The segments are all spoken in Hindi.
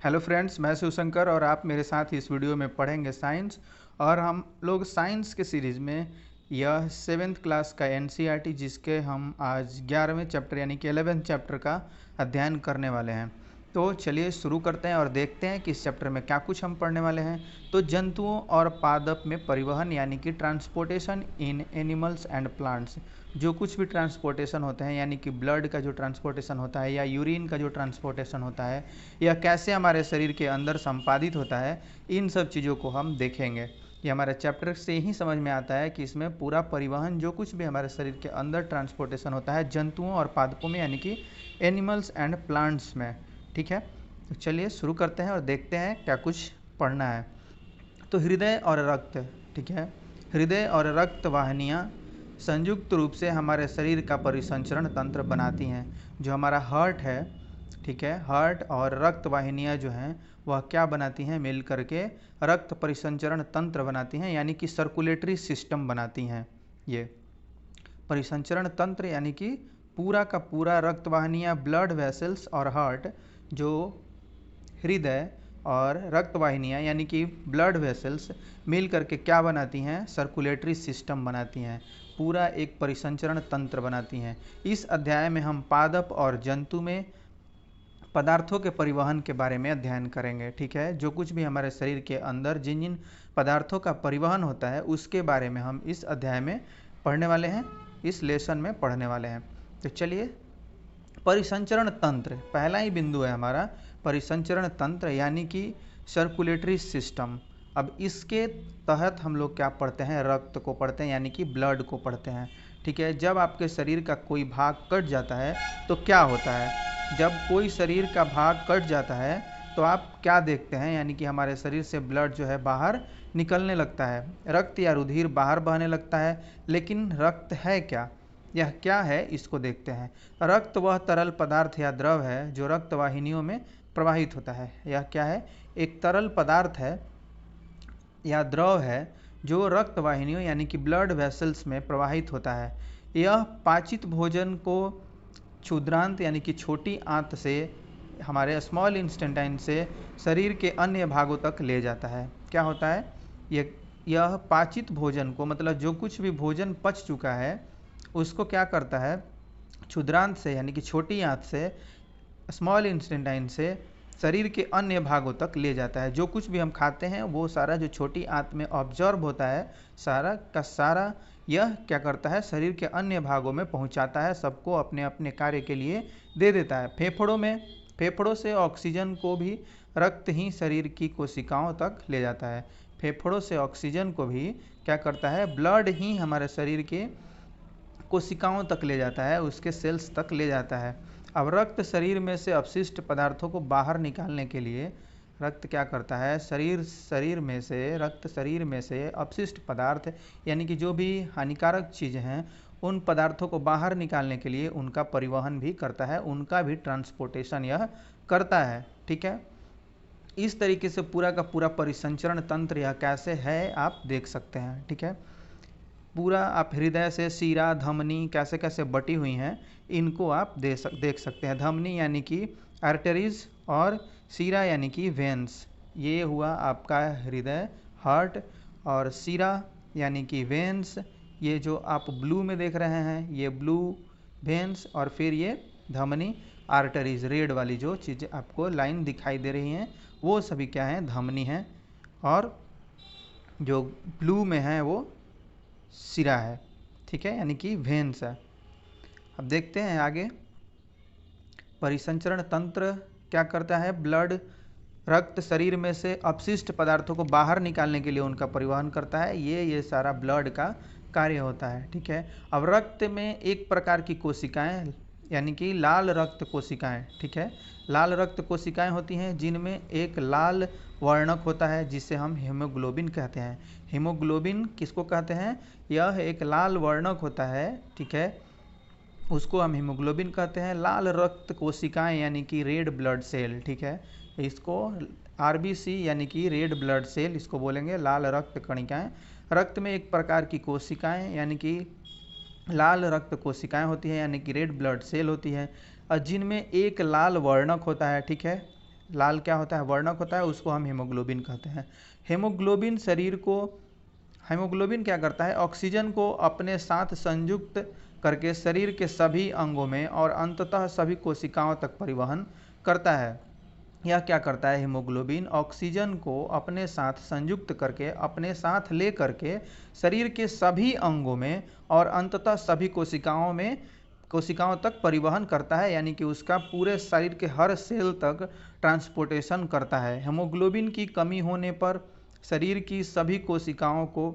हेलो फ्रेंड्स, मैं शिवशंकर और आप मेरे साथ इस वीडियो में पढ़ेंगे साइंस। और हम लोग साइंस के सीरीज़ में यह 7th क्लास का एनसीईआरटी जिसके हम आज 11वें चैप्टर यानी कि 11th चैप्टर का अध्ययन करने वाले हैं। तो चलिए शुरू करते हैं और देखते हैं कि इस चैप्टर में क्या कुछ हम पढ़ने वाले हैं। तो जंतुओं और पादप में परिवहन यानी कि transportation in animals and plants, जो कुछ भी ट्रांसपोर्टेशन होते हैं यानी कि ब्लड का जो ट्रांसपोर्टेशन होता है या यूरिन का जो ट्रांसपोर्टेशन होता है या कैसे हमारे शरीर के अंदर संपादित होता है, इन सब चीज़ों को हम देखेंगे। ये हमारे चैप्टर से ही समझ में आता है कि इसमें पूरा परिवहन जो कुछ भी हमारे शरीर के अंदर ट्रांसपोर्टेशन होता है जंतुओं और पादपों में यानी कि एनिमल्स एंड प्लांट्स में। ठीक है, तो चलिए शुरू करते हैं और देखते हैं क्या कुछ पढ़ना है। तो हृदय और रक्त, ठीक है, हृदय और रक्त वाहिनियाँ संयुक्त रूप से हमारे शरीर का परिसंचरण तंत्र बनाती हैं। जो हमारा हार्ट है, ठीक है, हार्ट और रक्त वाहिनियाँ जो हैं वह क्या बनाती हैं, मिल करके रक्त परिसंचरण तंत्र बनाती हैं यानी कि सर्कुलेटरी सिस्टम बनाती हैं। ये परिसंचरण तंत्र यानी कि पूरा का पूरा रक्त वाहिनियाँ, ब्लड वेसल्स और हार्ट, जो हृदय और रक्त वाहिनियाँ यानी कि ब्लड वेसल्स मिल करके क्या बनाती हैं, सर्कुलेटरी सिस्टम बनाती हैं, पूरा एक परिसंचरण तंत्र बनाती हैं। इस अध्याय में हम पादप और जंतु में पदार्थों के परिवहन के बारे में अध्ययन करेंगे। ठीक है, जो कुछ भी हमारे शरीर के अंदर जिन जिन पदार्थों का परिवहन होता है उसके बारे में हम इस अध्याय में पढ़ने वाले हैं, इस लेसन में पढ़ने वाले हैं। तो चलिए, परिसंचरण तंत्र पहला ही बिंदु है हमारा, परिसंचरण तंत्र यानी कि सर्कुलेटरी सिस्टम। अब इसके तहत हम लोग क्या पढ़ते हैं, रक्त को पढ़ते हैं यानी कि ब्लड को पढ़ते हैं। ठीक है, जब आपके शरीर का कोई भाग कट जाता है तो क्या होता है, जब कोई शरीर का भाग कट जाता है तो आप क्या देखते हैं, यानी कि हमारे शरीर से ब्लड जो है बाहर निकलने लगता है, रक्त या रुधिर बाहर बहने लगता है। लेकिन रक्त है क्या, यह क्या है, इसको देखते हैं। रक्त वह तरल पदार्थ या द्रव है जो रक्त वाहिनियों में प्रवाहित होता है। यह क्या है, एक तरल पदार्थ है या द्रव है जो रक्त वाहिनियों यानी कि ब्लड वेसल्स में प्रवाहित होता है। यह पाचित भोजन को क्षुद्रांत यानी कि छोटी आंत से, हमारे स्मॉल इंस्टेंटाइन से शरीर के अन्य भागों तक ले जाता है। क्या होता है, यह पाचित भोजन को, मतलब जो कुछ भी भोजन पच चुका है उसको क्या करता है, क्षुद्रांत से यानी कि छोटी आंत से, स्मॉल इंस्टेंटाइन से शरीर के अन्य भागों तक ले जाता है। जो कुछ भी हम खाते हैं वो सारा जो छोटी आंत में ऑब्जर्व होता है, सारा का सारा यह क्या करता है, शरीर के अन्य भागों में पहुंचाता है, सबको अपने अपने कार्य के लिए दे देता है। फेफड़ों से ऑक्सीजन को भी रक्त ही शरीर की कोशिकाओं तक ले जाता है। फेफड़ों से ऑक्सीजन को भी क्या करता है, ब्लड ही हमारे शरीर के कोशिकाओं तक ले जाता है, उसके सेल्स तक ले जाता है। अब रक्त शरीर में से अपशिष्ट पदार्थों को बाहर निकालने के लिए रक्त क्या करता है, रक्त शरीर में से अपशिष्ट पदार्थ यानी कि जो भी हानिकारक चीज़ें हैं उन पदार्थों को बाहर निकालने के लिए उनका परिवहन भी करता है, उनका भी ट्रांसपोर्टेशन यह करता है। ठीक है, इस तरीके से पूरा का पूरा परिसंचरण तंत्र यह कैसे है आप देख सकते हैं। ठीक है, पूरा आप हृदय से शिरा धमनी कैसे कैसे बटी हुई हैं इनको आप देख सकते हैं। धमनी यानी कि आर्टरीज और शिरा यानी कि वेन्स, ये हुआ आपका हृदय, हार्ट, और शिरा यानी कि वेन्स, ये जो आप ब्लू में देख रहे हैं ये ब्लू वेन्स, और फिर ये धमनी आर्टरीज, रेड वाली जो चीज़ें आपको लाइन दिखाई दे रही हैं वो सभी क्या हैं, धमनी हैं, और जो ब्लू में है वो शिरा है। ठीक है, यानी कि वेन्स है। अब देखते हैं आगे, परिसंचरण तंत्र क्या करता है, ब्लड, रक्त शरीर में से अपशिष्ट पदार्थों को बाहर निकालने के लिए उनका परिवहन करता है, ये सारा ब्लड का कार्य होता है। ठीक है, अब रक्त में एक प्रकार की कोशिकाएं यानी कि लाल रक्त कोशिकाएं, ठीक है, लाल रक्त कोशिकाएं होती हैं जिनमें एक लाल वर्णक होता है जिसे हम हीमोग्लोबिन कहते हैं। हीमोग्लोबिन किसको कहते हैं, यह एक लाल वर्णक होता है, ठीक है, उसको हम हीमोग्लोबिन कहते हैं। लाल रक्त कोशिकाएं यानी कि रेड ब्लड सेल, ठीक है, इसको आरबीसी यानी कि रेड ब्लड सेल इसको बोलेंगे, लाल रक्त कणिकाएं। रक्त में एक प्रकार की कोशिकाएं यानी कि लाल रक्त कोशिकाएं होती हैं यानी कि रेड ब्लड सेल होती है, और जिनमें एक लाल वर्णक होता है। ठीक है, लाल क्या होता है, वर्णक होता है, उसको हम हीमोग्लोबिन कहते हैं। हीमोग्लोबिन क्या करता है, ऑक्सीजन को अपने साथ संयुक्त करके शरीर के सभी अंगों में और अंततः सभी कोशिकाओं तक परिवहन करता है। यह क्या करता है, हीमोग्लोबिन ऑक्सीजन को अपने साथ संयुक्त करके अपने साथ ले करके शरीर के सभी अंगों में और अंततः सभी कोशिकाओं तक परिवहन करता है, यानी कि उसका पूरे शरीर के हर सेल तक ट्रांसपोर्टेशन करता है। हीमोग्लोबिन की कमी होने पर शरीर की सभी कोशिकाओं को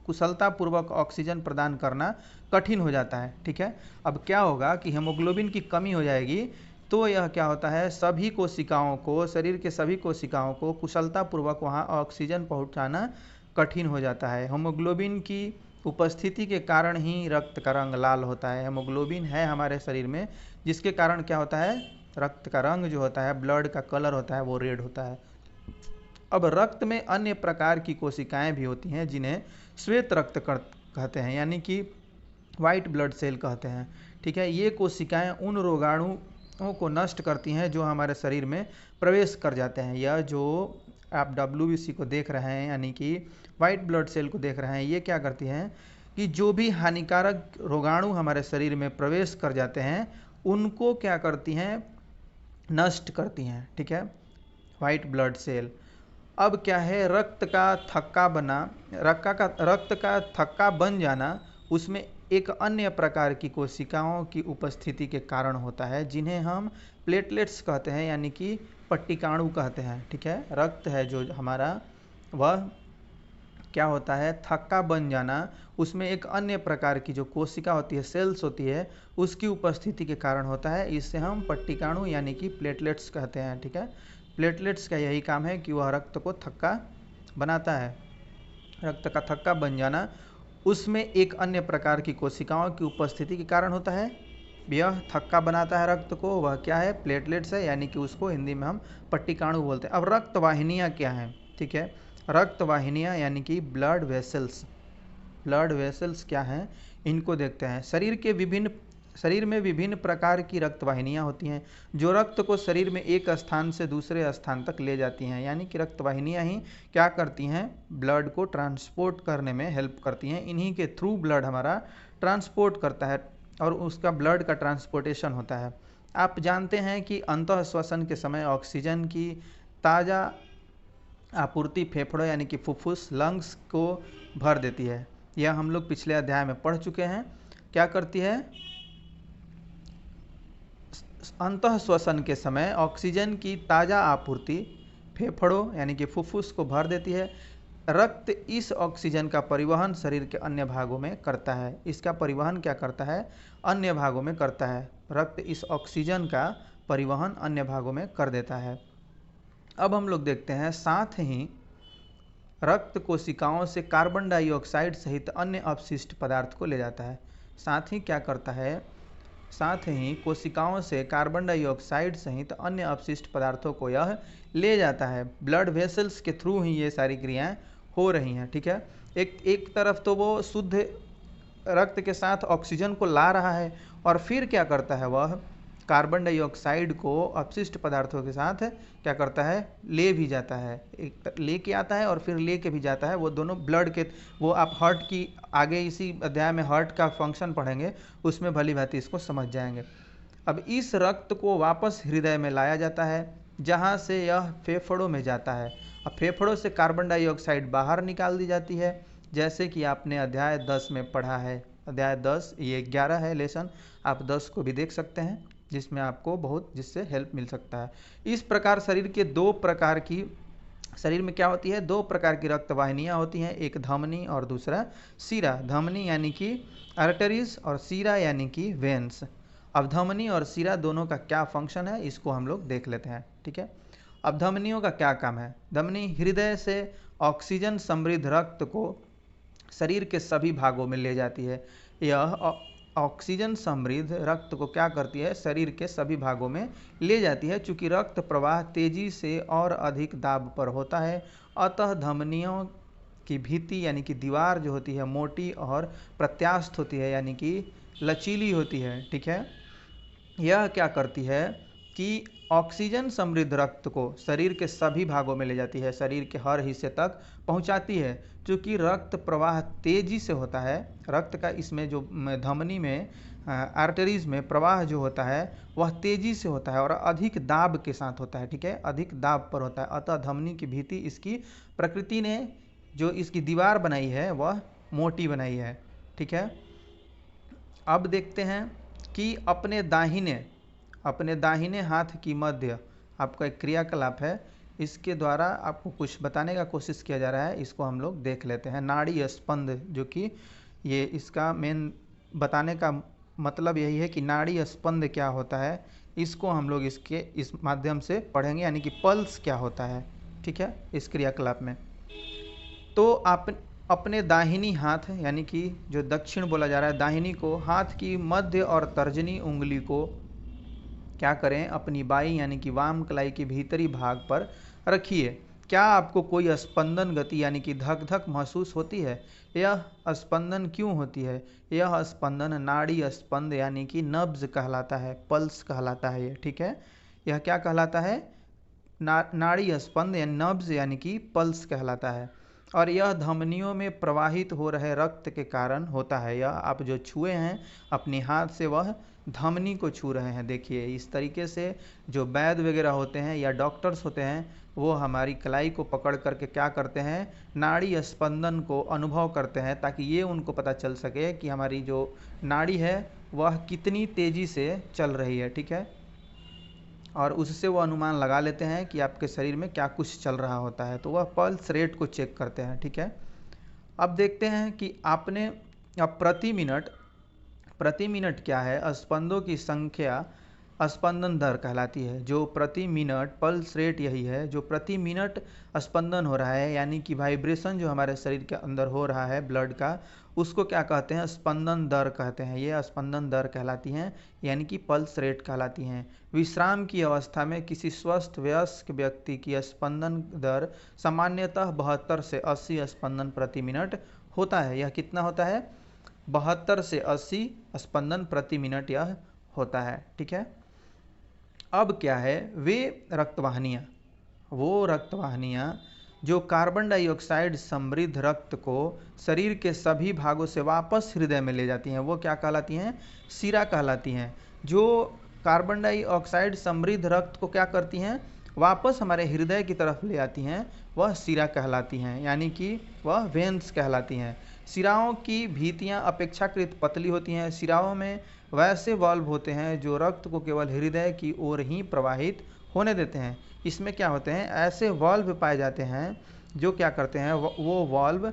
कुशलतापूर्वक ऑक्सीजन प्रदान करना कठिन हो जाता है। ठीक है, अब क्या होगा कि हीमोग्लोबिन की कमी हो जाएगी तो यह क्या होता है, सभी कोशिकाओं को, शरीर के सभी कोशिकाओं को कुशलतापूर्वक वहाँ ऑक्सीजन पहुँचाना कठिन हो जाता है। हीमोग्लोबिन की उपस्थिति के कारण ही रक्त का रंग लाल होता है। हीमोग्लोबिन है हमारे शरीर में, जिसके कारण क्या होता है, रक्त का रंग जो होता है, ब्लड का कलर होता है, वो रेड होता है। अब रक्त में अन्य प्रकार की कोशिकाएं भी होती हैं जिन्हें श्वेत रक्त कहते हैं, यानी कि वाइट ब्लड सेल कहते हैं। ठीक है, ये कोशिकाएं उन रोगाणुओं को नष्ट करती हैं जो हमारे शरीर में प्रवेश कर जाते हैं। यह जो आप WBC को देख रहे हैं, यानी कि वाइट ब्लड सेल को देख रहे हैं, ये क्या करती हैं कि जो भी हानिकारक रोगाणु हमारे शरीर में प्रवेश कर जाते हैं उनको क्या करती हैं, नष्ट करती हैं। ठीक है, वाइट ब्लड सेल। अब क्या है, रक्त का थक्का बन जाना उसमें एक अन्य प्रकार की कोशिकाओं की उपस्थिति के कारण होता है, जिन्हें हम प्लेटलेट्स कहते हैं, यानी कि पट्टिकाणु कहते हैं। ठीक है, रक्त है जो हमारा, वह क्या होता है, थक्का बन जाना उसमें एक अन्य प्रकार की जो कोशिका होती है, सेल्स होती है, उसकी उपस्थिति के कारण होता है। इससे हम पट्टिकाणु यानी कि प्लेटलेट्स कहते हैं। ठीक है, प्लेटलेट्स का यही काम है कि वह रक्त को थक्का बनाता है। रक्त का थक्का बन जाना उसमें एक अन्य प्रकार की कोशिकाओं की उपस्थिति के कारण होता है। यह थक्का बनाता है रक्त को, वह क्या है, प्लेटलेट्स है, यानी कि उसको हिंदी में हम पट्टिकाणु बोलते हैं। अब रक्त वाहिनियाँ क्या हैं, ठीक है, रक्त वाहिनियाँ यानी कि ब्लड वेसल्स क्या हैं, इनको देखते हैं। शरीर में विभिन्न प्रकार की रक्त वाहिनियाँ होती हैं जो रक्त को शरीर में एक स्थान से दूसरे स्थान तक ले जाती हैं, यानी कि रक्त वाहिनियाँ ही क्या करती हैं, ब्लड को ट्रांसपोर्ट करने में हेल्प करती हैं। इन्हीं के थ्रू ब्लड हमारा ट्रांसपोर्ट करता है और उसका ब्लड का ट्रांसपोर्टेशन होता है। आप जानते हैं कि अंतः श्वसन के समय ऑक्सीजन की ताज़ा आपूर्ति फेफड़ों यानी कि फुफ्फुस, लंग्स को भर देती है। यह हम लोग पिछले अध्याय में पढ़ चुके हैं। क्या करती है, अंतः श्वसन के समय ऑक्सीजन की ताज़ा आपूर्ति फेफड़ों यानी कि फुफ्फुस को भर देती है। रक्त इस ऑक्सीजन का परिवहन शरीर के अन्य भागों में करता है। इसका परिवहन क्या करता है, अन्य भागों में करता है। रक्त इस ऑक्सीजन का परिवहन अन्य भागों में कर देता है। अब हम लोग देखते हैं, साथ ही रक्त कोशिकाओं से कार्बन डाइऑक्साइड सहित अन्य अपशिष्ट पदार्थ को ले जाता है। साथ ही क्या करता है, साथ ही कोशिकाओं से कार्बन डाइऑक्साइड सहित अन्य अपशिष्ट पदार्थों को यह ले जाता है। ब्लड वेसल्स के थ्रू ही ये सारी क्रियाएं हो रही हैं। ठीक है, एक तरफ तो वो शुद्ध रक्त के साथ ऑक्सीजन को ला रहा है और फिर क्या करता है, वह कार्बन डाइऑक्साइड को अपशिष्ट पदार्थों के साथ क्या करता है, ले भी जाता है। एक लेके आता है और फिर लेके भी जाता है। वो दोनों ब्लड के, वो आप हार्ट की आगे इसी अध्याय में हार्ट का फंक्शन पढ़ेंगे, उसमें भली भांति इसको समझ जाएंगे। अब इस रक्त को वापस हृदय में लाया जाता है, जहाँ से यह फेफड़ों में जाता है। अब फेफड़ों से कार्बन डाइऑक्साइड बाहर निकाल दी जाती है, जैसे कि आपने अध्याय 10 में पढ़ा है। अध्याय 10, ये 11 है लेसन, आप 10 को भी देख सकते हैं, जिसमें आपको बहुत जिससे हेल्प मिल सकता है। इस प्रकार शरीर में क्या होती है, दो प्रकार की रक्त वाहिनियाँ होती हैं, एक धमनी और दूसरा सीरा। धमनी यानी कि आर्टरीज और सीरा यानी कि वेन्स। अब धमनी और सीरा दोनों का क्या फंक्शन है, इसको हम लोग देख लेते हैं। ठीक है, अब धमनियों का क्या काम है। धमनी हृदय से ऑक्सीजन समृद्ध रक्त को शरीर के सभी भागों में ले जाती है। यह ऑक्सीजन समृद्ध रक्त को क्या करती है, शरीर के सभी भागों में ले जाती है। चूँकि रक्त प्रवाह तेजी से और अधिक दाब पर होता है, अतः धमनियों की भित्ति यानी कि दीवार जो होती है मोटी और प्रत्यास्थ होती है, यानी कि लचीली होती है। ठीक है, यह क्या करती है, कि ऑक्सीजन समृद्ध रक्त को शरीर के सभी भागों में ले जाती है, शरीर के हर हिस्से तक पहुंचाती है। चूँकि रक्त प्रवाह तेजी से होता है, रक्त का इसमें जो धमनी में आर्टरीज में प्रवाह जो होता है वह तेजी से होता है और अधिक दाब के साथ होता है, ठीक है, अधिक दाब पर होता है। अतः धमनी की भित्ति, इसकी प्रकृति ने जो इसकी दीवार बनाई है वह मोटी बनाई है, ठीक है। अब देखते हैं कि अपने दाहिने हाथ की मध्य आपका एक क्रियाकलाप है, इसके द्वारा आपको कुछ बताने का कोशिश किया जा रहा है, इसको हम लोग देख लेते हैं। नाड़ी स्पंद, जो कि ये इसका मेन बताने का मतलब यही है कि नाड़ी स्पंद क्या होता है, इसको हम लोग इस माध्यम से पढ़ेंगे, यानी कि पल्स क्या होता है, ठीक है, इस क्रियाकलाप में। तो आप अपने दाहिनी हाथ, यानी कि जो दक्षिण बोला जा रहा है, दाहिनी को हाथ की मध्य और तर्जनी उंगली को क्या करें, अपनी बाई यानी कि वाम कलाई के भीतरी भाग पर रखिए। क्या आपको कोई स्पंदन गति यानी कि धक धक महसूस होती है? यह स्पंदन क्यों होती है? यह स्पंदन नाड़ी स्पंद यानी कि नब्ज कहलाता है, पल्स कहलाता है ये, ठीक है। यह क्या कहलाता है? नाड़ी स्पंद या नब्ज यानी कि पल्स कहलाता है। और यह धमनियों में प्रवाहित हो रहे रक्त के कारण होता है। यह आप जो छुए हैं अपने हाथ से, वह धमनी को छू रहे हैं। देखिए इस तरीके से जो वैद्य वगैरह होते हैं या डॉक्टर्स होते हैं, वो हमारी कलाई को पकड़ करके क्या करते हैं, नाड़ी स्पंदन को अनुभव करते हैं, ताकि ये उनको पता चल सके कि हमारी जो नाड़ी है वह कितनी तेज़ी से चल रही है, ठीक है। और उससे वो अनुमान लगा लेते हैं कि आपके शरीर में क्या कुछ चल रहा होता है, तो वह पल्स रेट को चेक करते हैं, ठीक है। अब देखते हैं कि आपने अब प्रति मिनट क्या है, स्पंदों की संख्या स्पंदन दर कहलाती है। जो प्रति मिनट पल्स रेट यही है, जो प्रति मिनट स्पंदन हो रहा है, यानी कि वाइब्रेशन जो हमारे शरीर के अंदर हो रहा है ब्लड का, उसको क्या कहते हैं, स्पंदन दर कहते हैं। ये स्पंदन दर कहलाती हैं, यानी कि पल्स रेट कहलाती हैं। विश्राम की अवस्था में किसी स्वस्थ वयस्क व्यक्ति की स्पंदन दर सामान्यतः 72 से 80 स्पंदन प्रति मिनट होता है। यह कितना होता है? 72 से 80 स्पंदन प्रति मिनट यह होता है, ठीक है। अब क्या है, वो रक्तवाहिनियाँ जो कार्बन डाइऑक्साइड समृद्ध रक्त को शरीर के सभी भागों से वापस हृदय में ले जाती हैं, वो क्या कहलाती हैं? शिरा कहलाती हैं। जो कार्बन डाइऑक्साइड समृद्ध रक्त को क्या करती हैं, वापस हमारे हृदय की तरफ ले आती हैं, वह शिरा कहलाती हैं, यानी कि वह वेन्स कहलाती हैं। शिराओं की भित्तियाँ अपेक्षाकृत पतली होती हैं। शिराओं में वैसे वाल्व होते हैं जो रक्त को केवल हृदय की ओर ही प्रवाहित होने देते हैं। इसमें क्या होते हैं, ऐसे वाल्व पाए जाते हैं जो क्या करते हैं, वो वाल्व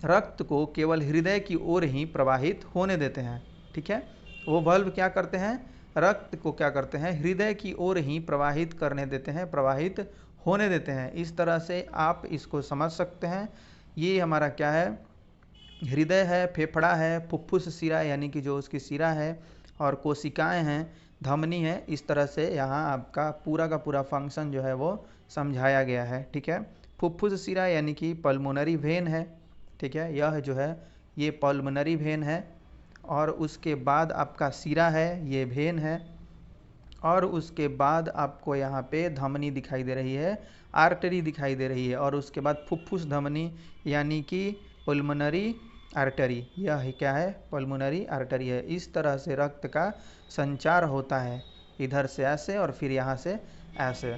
रक्त को केवल हृदय की ओर ही प्रवाहित होने देते हैं, ठीक है। वो वाल्व क्या करते हैं, रक्त को क्या करते हैं, हृदय की ओर ही प्रवाहित करने देते हैं, प्रवाहित होने देते हैं। इस तरह से आप इसको समझ सकते हैं। ये हमारा क्या है, हृदय है, फेफड़ा है, फुफ्फुस शिरा यानी कि जो उसकी शिरा है, और कोशिकाएं हैं, धमनी है। इस तरह से यहाँ आपका पूरा का पूरा फंक्शन जो है वो समझाया गया है, ठीक है। फुफ्फुस शिरा यानी कि पल्मोनरी वेन है, ठीक है, यह जो है ये पल्मोनरी वेन है। और उसके बाद आपका शिरा है, ये वेन है। और उसके बाद आपको यहाँ पे धमनी दिखाई दे रही है, आर्टरी दिखाई दे रही है। और उसके बाद फुफ्फुस धमनी यानी कि पल्मोनरी आर्टरी, यह क्या है, पल्मोनरी आर्टरी है। इस तरह से रक्त का संचार होता है, इधर से ऐसे और फिर यहाँ से ऐसे।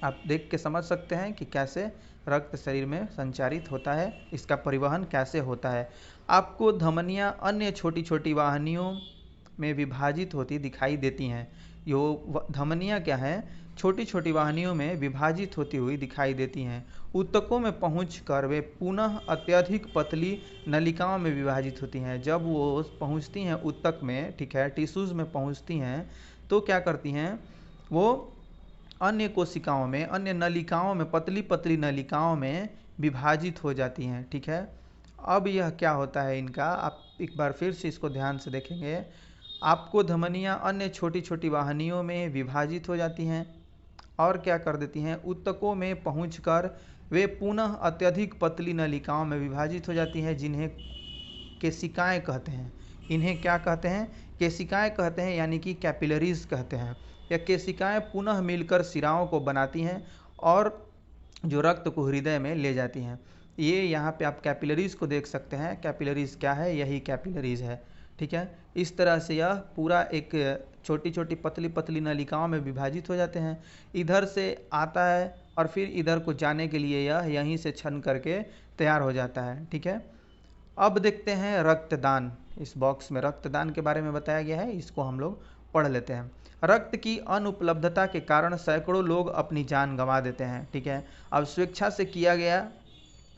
आप देख के समझ सकते हैं कि कैसे रक्त शरीर में संचारित होता है, इसका परिवहन कैसे होता है। आपको धमनियाँ अन्य छोटी छोटी वाहिनियों में विभाजित होती दिखाई देती हैं। यो धमनियाँ क्या हैं, छोटी छोटी वाहिनियों में विभाजित होती हुई दिखाई देती हैं। ऊतकों में पहुंचकर वे पुनः अत्यधिक पतली नलिकाओं में विभाजित होती हैं। जब वो पहुंचती हैं ऊतक में, ठीक है, टिश्यूज़ में पहुंचती हैं, तो क्या करती हैं, वो अन्य कोशिकाओं में, अन्य नलिकाओं में, पतली पतली नलिकाओं में विभाजित हो जाती हैं, ठीक है। अब यह क्या होता है इनका, आप एक बार फिर से इसको ध्यान से देखेंगे। आपको धमनियाँ अन्य छोटी छोटी वाहिनियों में विभाजित हो जाती हैं और क्या कर देती हैं, ऊतकों में पहुंचकर वे पुनः अत्यधिक पतली नलिकाओं में विभाजित हो जाती हैं, जिन्हें केशिकाएं कहते हैं। इन्हें क्या कहते हैं, केशिकाएं कहते हैं यानी कि कैपिलरीज कहते हैं। यह केशिकाएं पुनः मिलकर शिराओं को बनाती हैं और जो रक्त को हृदय में ले जाती हैं। ये यहाँ पे आप कैपिलरीज को देख सकते हैं। कैपिलरीज क्या है? यही कैपिलरीज है। ठीक है, इस तरह से यह पूरा एक छोटी छोटी पतली पतली नलिकाओं में विभाजित हो जाते हैं। इधर से आता है और फिर इधर को जाने के लिए यह यहीं से छन करके तैयार हो जाता है। ठीक है, अब देखते हैं रक्तदान। इस बॉक्स में रक्तदान के बारे में बताया गया है, इसको हम लोग पढ़ लेते हैं। रक्त की अनुपलब्धता के कारण सैकड़ों लोग अपनी जान गंवा देते हैं। ठीक है, अब स्वेच्छा से किया गया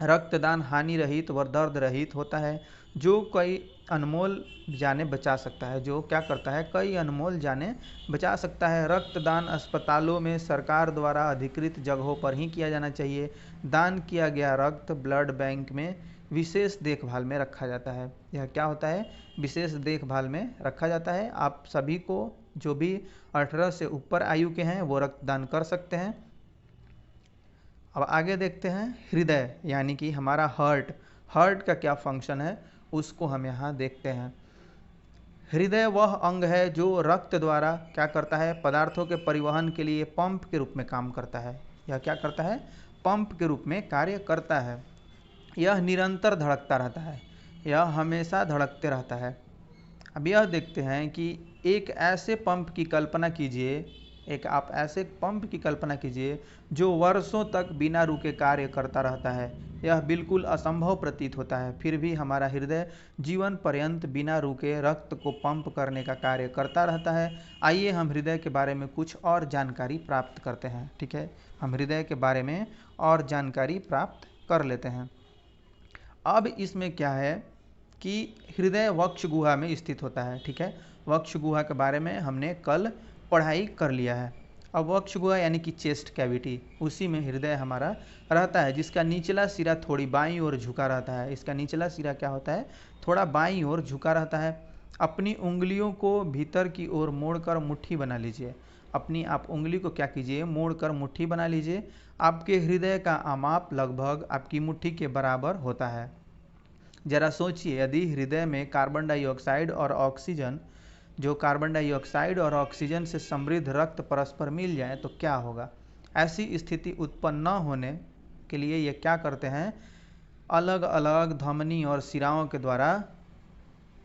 रक्तदान हानि रहित व दर्द रहित होता है, जो कई अनमोल जाने बचा सकता है। जो क्या करता है? कई अनमोल जाने बचा सकता है। रक्तदान अस्पतालों में सरकार द्वारा अधिकृत जगहों पर ही किया जाना चाहिए। दान किया गया रक्त ब्लड बैंक में विशेष देखभाल में रखा जाता है। यह क्या होता है? विशेष देखभाल में रखा जाता है। आप सभी को जो भी 18 से ऊपर आयु के हैं वो रक्तदान कर सकते हैं। अब आगे देखते हैं हृदय यानी कि हमारा हार्ट का क्या फंक्शन है उसको हम यहाँ देखते हैं। हृदय वह अंग है जो रक्त द्वारा क्या करता है? पदार्थों के परिवहन के लिए पंप के रूप में काम करता है। यह क्या करता है? पंप के रूप में कार्य करता है। यह निरंतर धड़कता रहता है, यह हमेशा धड़कते रहता है। अब यह देखते हैं कि एक ऐसे पंप की कल्पना कीजिए, आप ऐसे पंप की कल्पना कीजिए जो वर्षों तक बिना रुके कार्य करता रहता है। यह बिल्कुल असंभव प्रतीत होता है, फिर भी हमारा हृदय जीवन पर्यंत बिना रुके रक्त को पंप करने का कार्य करता रहता है। आइए हम हृदय के बारे में कुछ और जानकारी प्राप्त करते हैं। ठीक है, हम हृदय के बारे में और जानकारी प्राप्त कर लेते हैं। अब इसमें क्या है कि हृदय वक्ष गुहा में स्थित होता है। ठीक है, वक्ष गुहा के बारे में हमने कल पढ़ाई कर लिया है। अब वक्ष गुहा यानी कि चेस्ट कैविटी, उसी में हृदय हमारा रहता है, जिसका निचला सिरा थोड़ी बाईं ओर झुका रहता है। इसका निचला सिरा क्या होता है? थोड़ा बाईं ओर झुका रहता है। अपनी उंगलियों को भीतर की ओर मोड़कर मुट्ठी बना लीजिए। अपनी आप उंगली को क्या कीजिए? मोड़कर मुट्ठी बना लीजिए। आपके हृदय का आमाप लगभग आपकी मुट्ठी के बराबर होता है। जरा सोचिए, यदि हृदय में कार्बन डाइऑक्साइड और ऑक्सीजन से समृद्ध रक्त परस्पर मिल जाए तो क्या होगा? ऐसी स्थिति उत्पन्न न होने के लिए ये क्या करते हैं? अलग अलग धमनी और सिराओं के द्वारा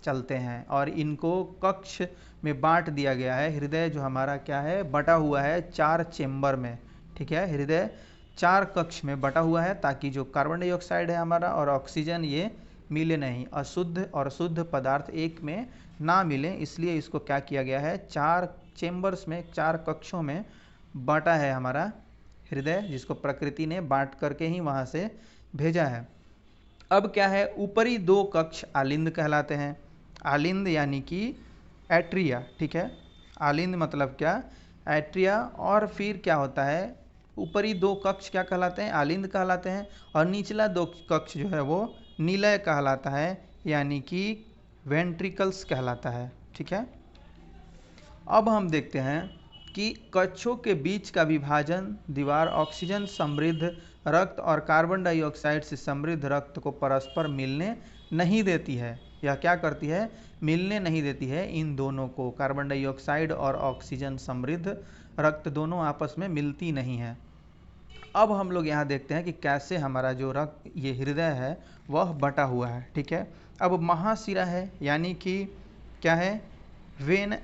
चलते हैं और इनको कक्ष में बांट दिया गया है। हृदय जो हमारा क्या है? बटा हुआ है 4 चेंबर में। ठीक है, हृदय 4 कक्ष में बटा हुआ है ताकि जो कार्बन डाइऑक्साइड है हमारा और ऑक्सीजन ये मिले नहीं, अशुद्ध और शुद्ध पदार्थ एक में ना मिले, इसलिए इसको क्या किया गया है? 4 चेंबर्स में, 4 कक्षों में बांटा है हमारा हृदय, जिसको प्रकृति ने बांट करके ही वहाँ से भेजा है। अब क्या है? ऊपरी 2 कक्ष आलिंद कहलाते हैं। आलिंद यानी कि एट्रिया। ठीक है, आलिंद मतलब क्या? एट्रिया। और फिर क्या होता है? ऊपरी 2 कक्ष क्या कहलाते हैं? आलिंद कहलाते हैं। और निचला 2 कक्ष जो है वो निलय कहलाता है, यानी कि वेंट्रिकल्स कहलाता है। ठीक है, अब हम देखते हैं कि कक्षों के बीच का विभाजन दीवार ऑक्सीजन समृद्ध रक्त और कार्बन डाइऑक्साइड से समृद्ध रक्त को परस्पर मिलने नहीं देती है। यह क्या करती है? मिलने नहीं देती है इन दोनों को। कार्बन डाइऑक्साइड और ऑक्सीजन समृद्ध रक्त दोनों आपस में मिलती नहीं है। अब हम लोग यहाँ देखते हैं कि कैसे हमारा जो रक्त, ये हृदय है, वह बटा हुआ है। ठीक है, अब महाशिरा है यानी कि क्या है? वेन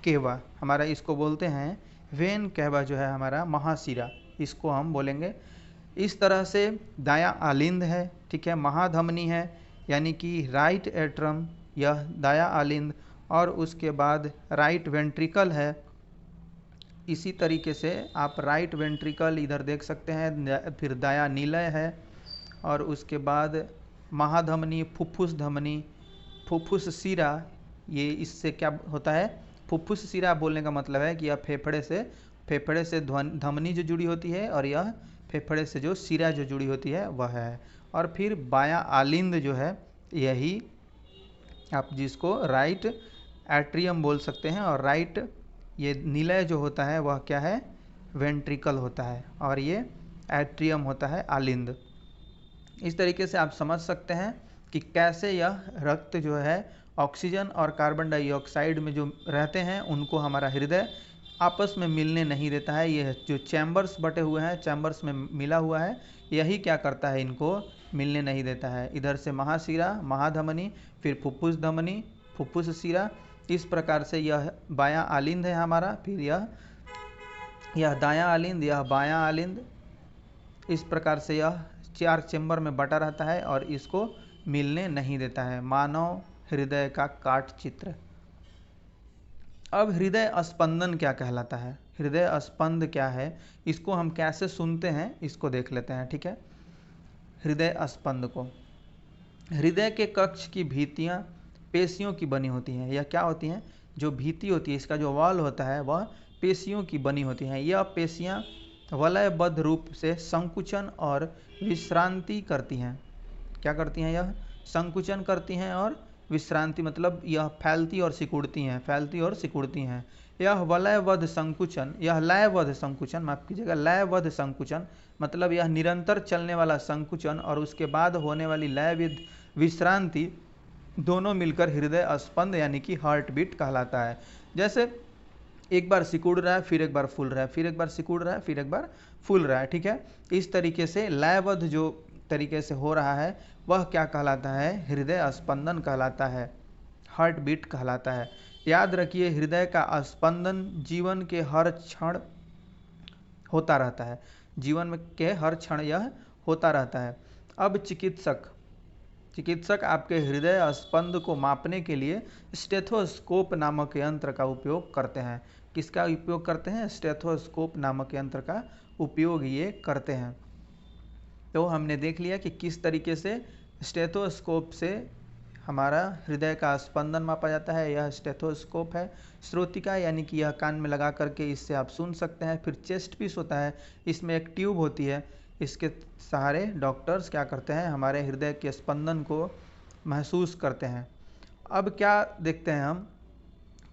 केवा हमारा, इसको बोलते हैं वेन केवा जो है हमारा महाशिरा, इसको हम बोलेंगे। इस तरह से दायां आलिंद है। ठीक है, महाधमनी है यानी कि राइट एट्रम, यह दायां आलिंद, और उसके बाद राइट वेंट्रिकल है। इसी तरीके से आप राइट वेंट्रिकल इधर देख सकते हैं, फिर दायां निलय है, और उसके बाद महाधमनी, फुफ्फुस धमनी, फुफ्फुस शिरा। ये इससे क्या होता है? फुफ्फुस शिरा बोलने का मतलब है कि यह फेफड़े से धमनी जो जुड़ी होती है और यह फेफड़े से जो शिरा जो जुड़ी होती है वह है। और फिर बायां आलिंद जो है, यही आप जिसको राइट एट्रियम बोल सकते हैं, और राइट ये निलय जो होता है वह क्या है? वेंट्रिकल होता है, और ये एट्रियम होता है आलिंद। इस तरीके से आप समझ सकते हैं कि कैसे यह रक्त जो है ऑक्सीजन और कार्बन डाइऑक्साइड में जो रहते हैं उनको हमारा हृदय आपस में मिलने नहीं देता है। ये जो चैम्बर्स बटे हुए हैं, चैम्बर्स में मिला हुआ है, यही क्या करता है, इनको मिलने नहीं देता है। इधर से महाशिरा, महाधमनी, फिर फुफ्फुस धमनी, फुफ्फुस शिरा, इस प्रकार से यह बायां आलिंद है हमारा, फिर यह दायां आलिंद, यह बायां आलिंद, इस प्रकार से यह 4 चेंबर में बटा रहता है और इसको मिलने नहीं देता है। मानव हृदय का काट चित्र। अब हृदय स्पंदन क्या कहलाता है, हृदय स्पंद क्या है, इसको हम कैसे सुनते हैं इसको देख लेते हैं। ठीक है, हृदय स्पंद को, हृदय के कक्ष की भित्तियां पेशियों की बनी होती हैं। यह क्या होती हैं, जो भित्ति होती है, इसका जो वॉल होता है वह पेशियों की बनी होती हैं। यह पेशियां वलयबद्ध रूप से संकुचन और विश्रांति करती हैं। क्या करती हैं, यह संकुचन करती हैं और विश्रांति, मतलब यह फैलती और सिकुड़ती हैं, फैलती और सिकुड़ती हैं। यह वलयबद्ध संकुचन, यह लयबद्ध संकुचन, माफ कीजिएगा, लयबद्ध संकुचन मतलब यह निरंतर चलने वाला संकुचन और उसके बाद होने वाली लयबद्ध विश्रांति दोनों मिलकर हृदय स्पंद यानी कि हार्ट बीट कहलाता है। जैसे एक बार सिकुड़ रहा है, फिर एक बार फूल रहा है, फिर एक बार सिकुड़ रहा है, फिर एक बार फूल रहा है। ठीक है, इस तरीके से लयबद्ध जो तरीके से हो रहा है वह क्या कहलाता है, हृदय स्पंदन कहलाता है, हार्ट बीट कहलाता है। याद रखिए, हृदय का स्पंदन जीवन के हर क्षण होता रहता है, जीवन में के हर क्षण यह होता रहता है। अब चिकित्सक आपके हृदय स्पंद को मापने के लिए स्टेथोस्कोप नामक यंत्र का उपयोग करते हैं। किसका उपयोग करते हैं, स्टेथोस्कोप नामक यंत्र का उपयोग ये करते हैं। तो हमने देख लिया कि किस तरीके से स्टेथोस्कोप से हमारा हृदय का स्पंदन मापा जाता है। यह स्टेथोस्कोप है, श्रोतिका यानी कि यह कान में लगा करके इससे आप सुन सकते हैं। फिर चेस्ट पीस होता है, इसमें एक ट्यूब होती है, इसके सहारे डॉक्टर्स क्या करते हैं, हमारे हृदय के स्पंदन को महसूस करते हैं। अब क्या देखते हैं हम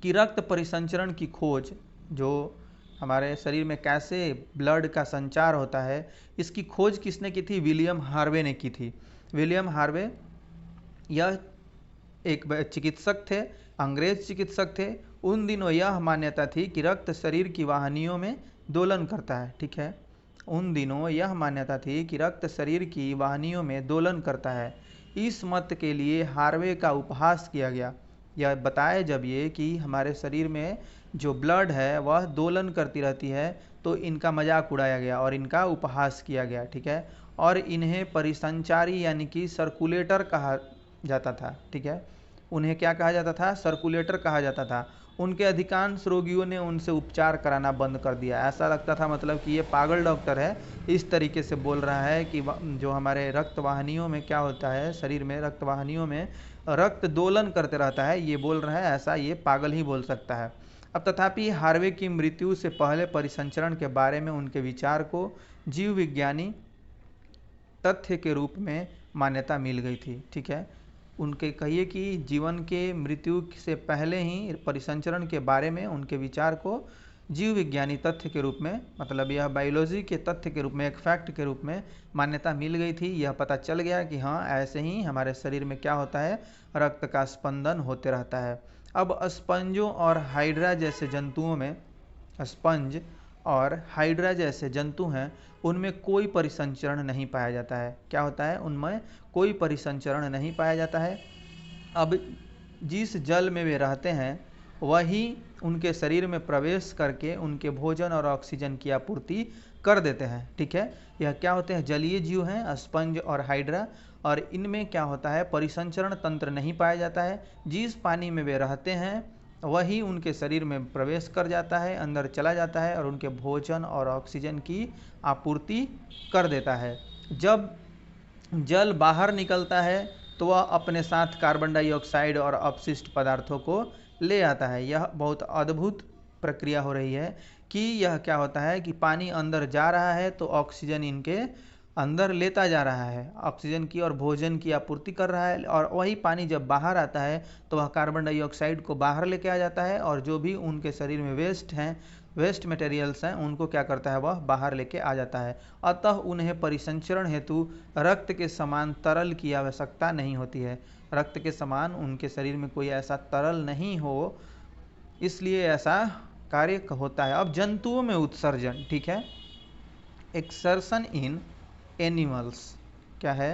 कि रक्त परिसंचरण की खोज, जो हमारे शरीर में कैसे ब्लड का संचार होता है, इसकी खोज किसने की थी, विलियम हार्वे ने की थी। विलियम हार्वे यह एक चिकित्सक थे, अंग्रेज चिकित्सक थे। उन दिनों यह मान्यता थी कि रक्त शरीर की वाहिनियों में दोलन करता है। ठीक है, उन दिनों यह मान्यता थी कि रक्त शरीर की वाहिनियों में दोलन करता है। इस मत के लिए हार्वे का उपहास किया गया। यह बताया जब ये कि हमारे शरीर में जो ब्लड है वह दोलन करती रहती है, तो इनका मजाक उड़ाया गया और इनका उपहास किया गया। ठीक है, और इन्हें परिसंचारी यानी कि सर्कुलेटर कहा जाता था। ठीक है, उन्हें क्या कहा जाता था, सर्कुलेटर कहा जाता था। उनके अधिकांश रोगियों ने उनसे उपचार कराना बंद कर दिया। ऐसा लगता था मतलब कि ये पागल डॉक्टर है, इस तरीके से बोल रहा है कि जो हमारे रक्त वाहिनियों में क्या होता है, शरीर में रक्त वाहिनियों में रक्त दोलन करते रहता है, ये बोल रहा है, ऐसा ये पागल ही बोल सकता है। अब तथापि हार्वे की मृत्यु से पहले परिसंचरण के बारे में उनके विचार को जीव विज्ञानी तथ्य के रूप में मान्यता मिल गई थी। ठीक है, उनके कहिए कि जीवन के मृत्यु से पहले ही परिसंचरण के बारे में उनके विचार को जीव विज्ञानी तथ्य के रूप में, मतलब यह बायोलॉजी के तथ्य के रूप में, एक फैक्ट के रूप में मान्यता मिल गई थी। यह पता चल गया कि हाँ, ऐसे ही हमारे शरीर में क्या होता है, रक्त का स्पंदन होते रहता है। अब स्पंजों और हाइड्रा जैसे जंतुओं में, स्पंज और हाइड्रा जैसे जंतु हैं, उनमें कोई परिसंचरण नहीं पाया जाता है। क्या होता है, उनमें कोई परिसंचरण नहीं पाया जाता है। अब जिस जल में वे रहते हैं वही उनके शरीर में प्रवेश करके उनके भोजन और ऑक्सीजन की आपूर्ति कर देते हैं। ठीक है, यह क्या होते हैं, जलीय जीव हैं, स्पंज और हाइड्रा, और इनमें क्या होता है, परिसंचरण तंत्र नहीं पाया जाता है। जिस पानी में वे रहते हैं वही उनके शरीर में प्रवेश कर जाता है, अंदर चला जाता है और उनके भोजन और ऑक्सीजन की आपूर्ति कर देता है। जब जल बाहर निकलता है तो वह अपने साथ कार्बन डाइऑक्साइड और अपशिष्ट पदार्थों को ले आता है। यह बहुत अद्भुत प्रक्रिया हो रही है कि यह क्या होता है कि पानी अंदर जा रहा है तो ऑक्सीजन इनके अंदर लेता जा रहा है, ऑक्सीजन की और भोजन की आपूर्ति कर रहा है, और वही पानी जब बाहर आता है तो वह कार्बन डाइऑक्साइड को बाहर लेके आ जाता है, और जो भी उनके शरीर में वेस्ट हैं वेस्ट मटेरियल्स हैं उनको क्या करता है, वह बाहर लेके आ जाता है। अतः उन्हें परिसंचरण हेतु रक्त के समान तरल की आवश्यकता नहीं होती है। रक्त के समान उनके शरीर में कोई ऐसा तरल नहीं हो, इसलिए ऐसा कार्य होता है। अब जंतुओं में उत्सर्जन, ठीक है, एक्सर्शन इन एनिमल्स, क्या है,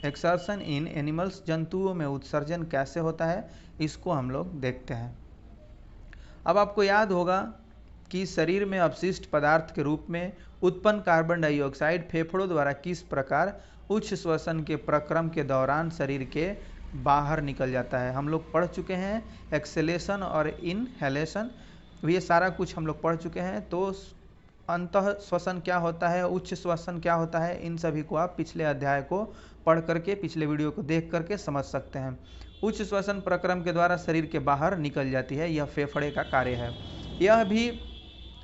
एक्सर्शन इन एनिमल्स, जंतुओं में उत्सर्जन कैसे होता है इसको हम लोग देखते हैं। अब आपको याद होगा कि शरीर में अपशिष्ट पदार्थ के रूप में उत्पन्न कार्बन डाइऑक्साइड फेफड़ों द्वारा किस प्रकार उच्च श्वसन के प्रक्रम के दौरान शरीर के बाहर निकल जाता है। हम लोग पढ़ चुके हैं एक्सेलेशन और इनहेलेशन, ये सारा कुछ हम लोग पढ़ चुके हैं। तो अंतः श्वसन क्या होता है, उच्च श्वसन क्या होता है, इन सभी को आप पिछले अध्याय को पढ़ करके, पिछले वीडियो को देख करके समझ सकते हैं। उच्च श्वसन प्रक्रम के द्वारा शरीर के बाहर निकल जाती है, यह फेफड़े का कार्य है। यह भी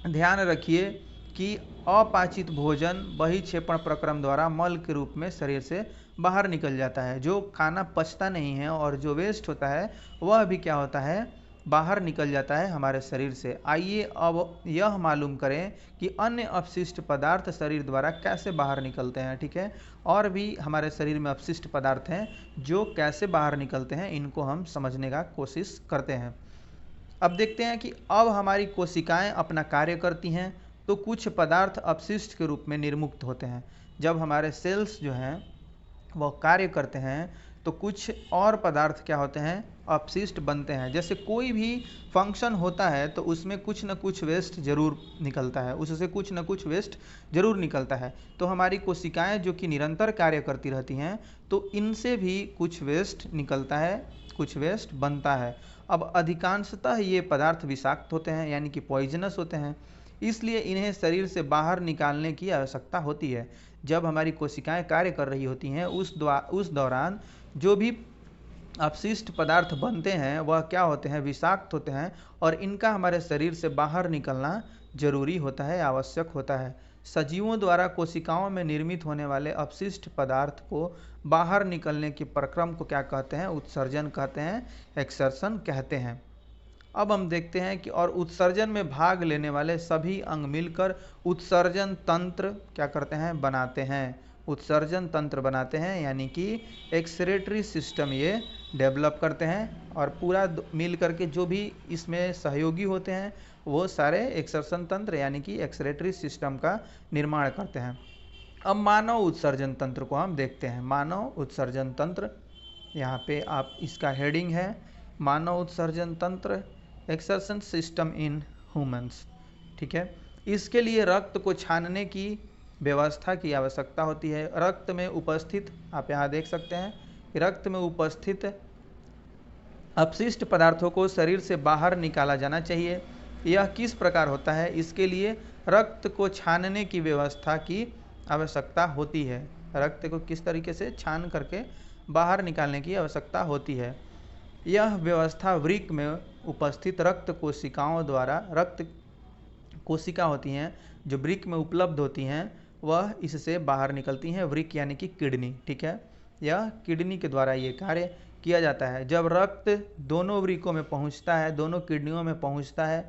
ध्यान रखिए कि अपाचित भोजन बहिक्षेपण प्रक्रम द्वारा मल के रूप में शरीर से बाहर निकल जाता है। जो खाना पचता नहीं है और जो वेस्ट होता है वह भी क्या होता है, बाहर निकल जाता है हमारे शरीर से। आइए अब यह मालूम करें कि अन्य अपशिष्ट पदार्थ शरीर द्वारा कैसे बाहर निकलते हैं। ठीक है, और भी हमारे शरीर में अपशिष्ट पदार्थ हैं जो कैसे बाहर निकलते हैं, इनको हम समझने का कोशिश करते हैं। अब देखते हैं कि अब हमारी कोशिकाएं अपना कार्य करती हैं तो कुछ पदार्थ अपशिष्ट के रूप में निर्मुक्त होते हैं। जब हमारे सेल्स जो हैं वह कार्य करते हैं तो कुछ और पदार्थ क्या होते हैं, अपशिष्ट बनते हैं। जैसे कोई भी फंक्शन होता है तो उसमें कुछ न कुछ वेस्ट जरूर निकलता है, उससे कुछ न कुछ वेस्ट जरूर निकलता है। तो हमारी कोशिकाएं जो कि निरंतर कार्य करती रहती हैं तो इनसे भी कुछ वेस्ट निकलता है, कुछ वेस्ट बनता है। अब अधिकांशतः ये पदार्थ विषाक्त होते हैं, यानी कि पॉइजनस होते हैं, इसलिए इन्हें शरीर से बाहर निकालने की आवश्यकता होती है। जब हमारी कोशिकाएं कार्य कर रही होती हैं उस दौरान जो भी अपशिष्ट पदार्थ बनते हैं वह क्या होते हैं, विषाक्त होते हैं, और इनका हमारे शरीर से बाहर निकलना जरूरी होता है, आवश्यक होता है। सजीवों द्वारा कोशिकाओं में निर्मित होने वाले अपशिष्ट पदार्थ को बाहर निकलने के प्रक्रम को क्या कहते हैं, उत्सर्जन कहते हैं, एक्सर्शन कहते हैं। अब हम देखते हैं कि और उत्सर्जन में भाग लेने वाले सभी अंग मिलकर उत्सर्जन तंत्र क्या करते हैं, बनाते हैं, उत्सर्जन तंत्र बनाते हैं, यानी कि एक्सक्रीटरी सिस्टम ये डेवलप करते हैं। और पूरा मिल करके जो भी इसमें सहयोगी होते हैं वो सारे एक्सर्शन तंत्र यानी कि एक्सक्रीटरी सिस्टम का निर्माण करते हैं। अब मानव उत्सर्जन तंत्र को हम देखते हैं। मानव उत्सर्जन तंत्र, यहाँ पे आप इसका हेडिंग है मानव उत्सर्जन तंत्र, एक्सर्शन सिस्टम इन ह्यूमंस। ठीक है, इसके लिए रक्त को छानने की व्यवस्था की आवश्यकता होती है। रक्त में उपस्थित, आप यहाँ देख सकते हैं, रक्त में उपस्थित अपशिष्ट पदार्थों को शरीर से बाहर निकाला जाना चाहिए। यह किस प्रकार होता है, इसके लिए रक्त को छानने की व्यवस्था की आवश्यकता होती है। रक्त को किस तरीके से छान करके बाहर निकालने की आवश्यकता होती है। यह व्यवस्था वृक्क में उपस्थित रक्त कोशिकाओं द्वारा, रक्त कोशिका होती हैं जो वृक्क में उपलब्ध होती हैं, वह इससे बाहर निकलती हैं। वृक्क यानी कि किडनी, ठीक है, यह किडनी के द्वारा ये कार्य किया जाता है। जब रक्त दोनों वृक्कों में पहुंचता है, दोनों किडनियों में पहुंचता है,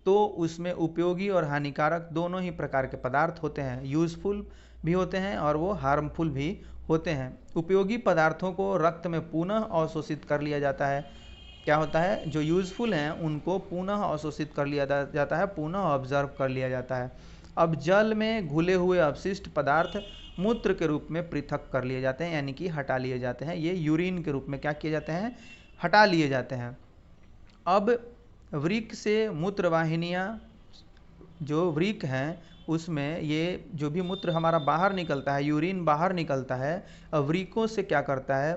तो उसमें उपयोगी और हानिकारक दोनों ही प्रकार के पदार्थ होते हैं। यूजफुल भी होते हैं और वो हार्मफुल भी होते हैं। उपयोगी पदार्थों को रक्त में पुनः अवशोषित कर लिया जाता है। क्या होता है, जो यूजफुल हैं उनको पुनः अवशोषित कर लिया जाता है, पुनः ऑब्जर्व कर लिया जाता है। अब जल में घुले हुए अपशिष्ट पदार्थ मूत्र के रूप में पृथक कर लिए जाते हैं, यानी कि हटा लिए जाते हैं। ये यूरिन के रूप में क्या किए जाते हैं, हटा लिए जाते हैं। अब वृक्क से मूत्रवाहिनियाँ, जो वृक्क हैं उसमें ये जो भी मूत्र हमारा बाहर निकलता है, यूरिन बाहर निकलता है, वृक्कों से क्या करता है,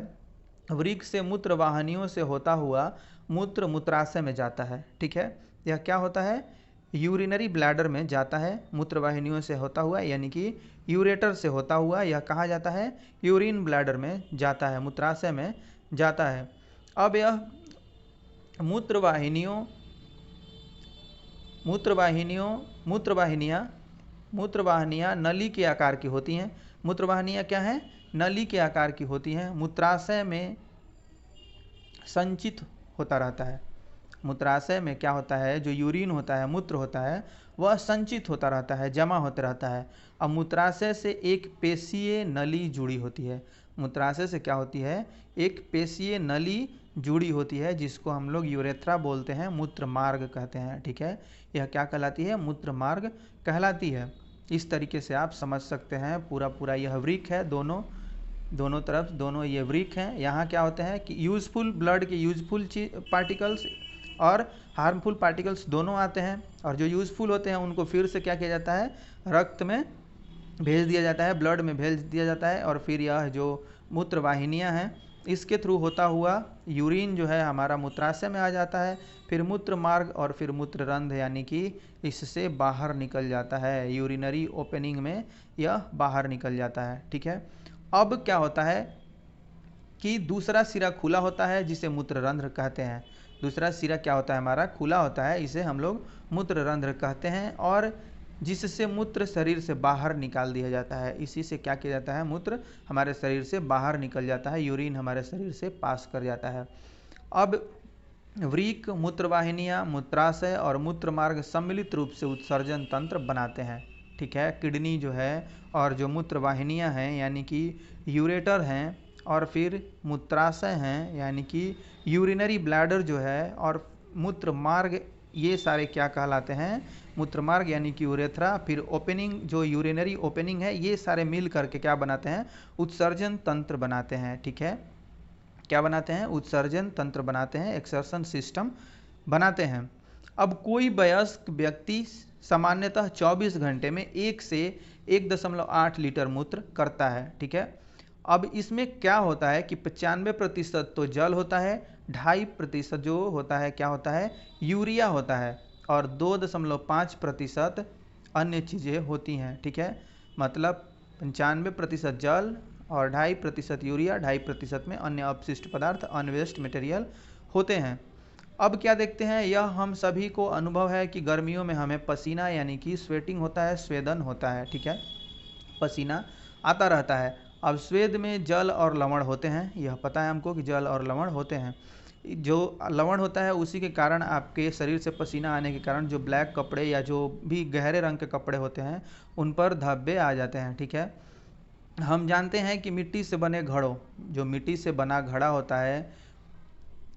वृक्क से मूत्रवाहिनियों से होता हुआ मूत्र मूत्राशय में जाता है। ठीक है, यह क्या होता है, यूरिनरी ब्लैडर में जाता है, मूत्रवाहिनियों से होता हुआ, यानी कि यूरेटर से होता हुआ यह कहाँ जाता है, यूरिन ब्लैडर में जाता है, मूत्राशय में जाता है। अब यह मूत्रवाहिनियाँ नली के आकार की होती हैं। मूत्रवाहिनियाँ क्या हैं, नली के आकार की होती हैं, मूत्राशय में संचित होता रहता है। मूत्राशय में क्या होता है, जो यूरिन होता है, मूत्र होता है, वह संचित होता रहता है, जमा होता रहता है। अब मूत्राशय से एक पेशीय नली जुड़ी होती है। मूत्राशय से क्या होती है, एक पेशीय नली जुड़ी होती है, जिसको हम लोग यूरेथ्रा बोलते हैं, मूत्र मार्ग कहते हैं। ठीक है, यह क्या कहलाती है, मूत्र मार्ग कहलाती है। इस तरीके से आप समझ सकते हैं। पूरा यह वृक्क है, दोनों तरफ दोनों ये वृक्क हैं। यहाँ क्या होते हैं कि यूजफुल ब्लड के यूजफुल पार्टिकल्स और हार्मफुल पार्टिकल्स दोनों आते हैं, और जो यूजफुल होते हैं उनको फिर से क्या किया जाता है, रक्त में भेज दिया जाता है, ब्लड में भेज दिया जाता है, और फिर यह जो मूत्र वाहिनियाँ हैं इसके थ्रू होता हुआ यूरिन जो है हमारा मूत्राशय में आ जाता है, फिर मूत्र मार्ग और फिर मूत्र रंध्र यानी कि इससे बाहर निकल जाता है, यूरिनरी ओपनिंग में यह बाहर निकल जाता है। ठीक है, अब क्या होता है कि दूसरा सिरा खुला होता है जिसे मूत्र रंध्र कहते हैं। दूसरा सिरा क्या होता है हमारा, खुला होता है, इसे हम लोग मूत्र रंध्र कहते हैं, और जिससे मूत्र शरीर से बाहर निकाल दिया जाता है। इसी से क्या किया जाता है, मूत्र हमारे शरीर से बाहर निकल जाता है, यूरिन हमारे शरीर से पास कर जाता है। अब वृक्क, मूत्रवाहिनियाँ, मूत्राशय और मूत्र मार्ग सम्मिलित रूप से उत्सर्जन तंत्र बनाते हैं। ठीक है, किडनी जो है और जो मूत्रवाहिनियाँ हैं यानी कि यूरेटर हैं, और फिर मूत्राशय हैं यानी कि यूरिनरी ब्लैडर जो है, और मूत्र मार्ग, ये सारे क्या कहलाते हैं, मूत्र मार्ग यानी कि यूरेथ्रा, फिर ओपनिंग जो यूरिनरी ओपनिंग है, ये सारे मिल करके क्या बनाते हैं, उत्सर्जन तंत्र बनाते हैं। ठीक है, क्या बनाते हैं, उत्सर्जन तंत्र बनाते हैं, एक्सर्शन सिस्टम बनाते हैं। अब कोई वयस्क व्यक्ति सामान्यतः 24 घंटे में 1 से 1.8 लीटर मूत्र करता है। ठीक है, अब इसमें क्या होता है कि 95% तो जल होता है, 2.5% जो होता है क्या होता है, यूरिया होता है, और 2.5% अन्य चीज़ें होती हैं। ठीक है, मतलब 95% जल और 2.5% यूरिया, 2.5% में अन्य अपशिष्ट पदार्थ, अनवेस्ट मटेरियल होते हैं। अब क्या देखते हैं, यह हम सभी को अनुभव है कि गर्मियों में हमें पसीना यानी कि स्वेटिंग होता है, स्वेदन होता है। ठीक है, पसीना आता रहता है। अब स्वेद में जल और लवण होते हैं, यह पता है हमको कि जल और लवण होते हैं। जो लवण होता है उसी के कारण आपके शरीर से पसीना आने के कारण जो ब्लैक कपड़े या जो भी गहरे रंग के कपड़े होते हैं उन पर धब्बे आ जाते हैं। ठीक है, हम जानते हैं कि मिट्टी से बने घड़ों, जो मिट्टी से बना घड़ा होता है,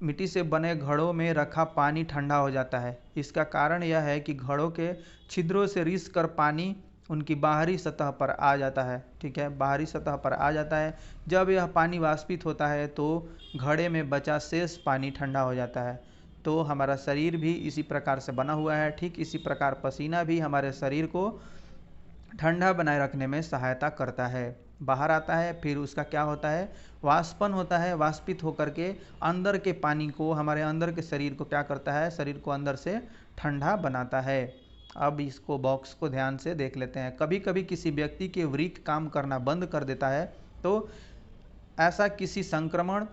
मिट्टी से बने घड़ों में रखा पानी ठंडा हो जाता है। इसका कारण यह है कि घड़ों के छिद्रों से रिस कर पानी उनकी बाहरी सतह पर आ जाता है। ठीक है, बाहरी सतह पर आ जाता है। जब यह पानी वाष्पित होता है तो घड़े में बचा शेष पानी ठंडा हो जाता है। तो हमारा शरीर भी इसी प्रकार से बना हुआ है। ठीक इसी प्रकार पसीना भी हमारे शरीर को ठंडा बनाए रखने में सहायता करता है। बाहर आता है, फिर उसका क्या होता है, वाष्पन होता है, वाष्पित होकर के अंदर के पानी को, हमारे अंदर के शरीर को क्या करता है, शरीर को अंदर से ठंडा बनाता है। अब इसको बॉक्स को ध्यान से देख लेते हैं। कभी कभी किसी व्यक्ति के वृक्क काम करना बंद कर देता है तो ऐसा किसी संक्रमण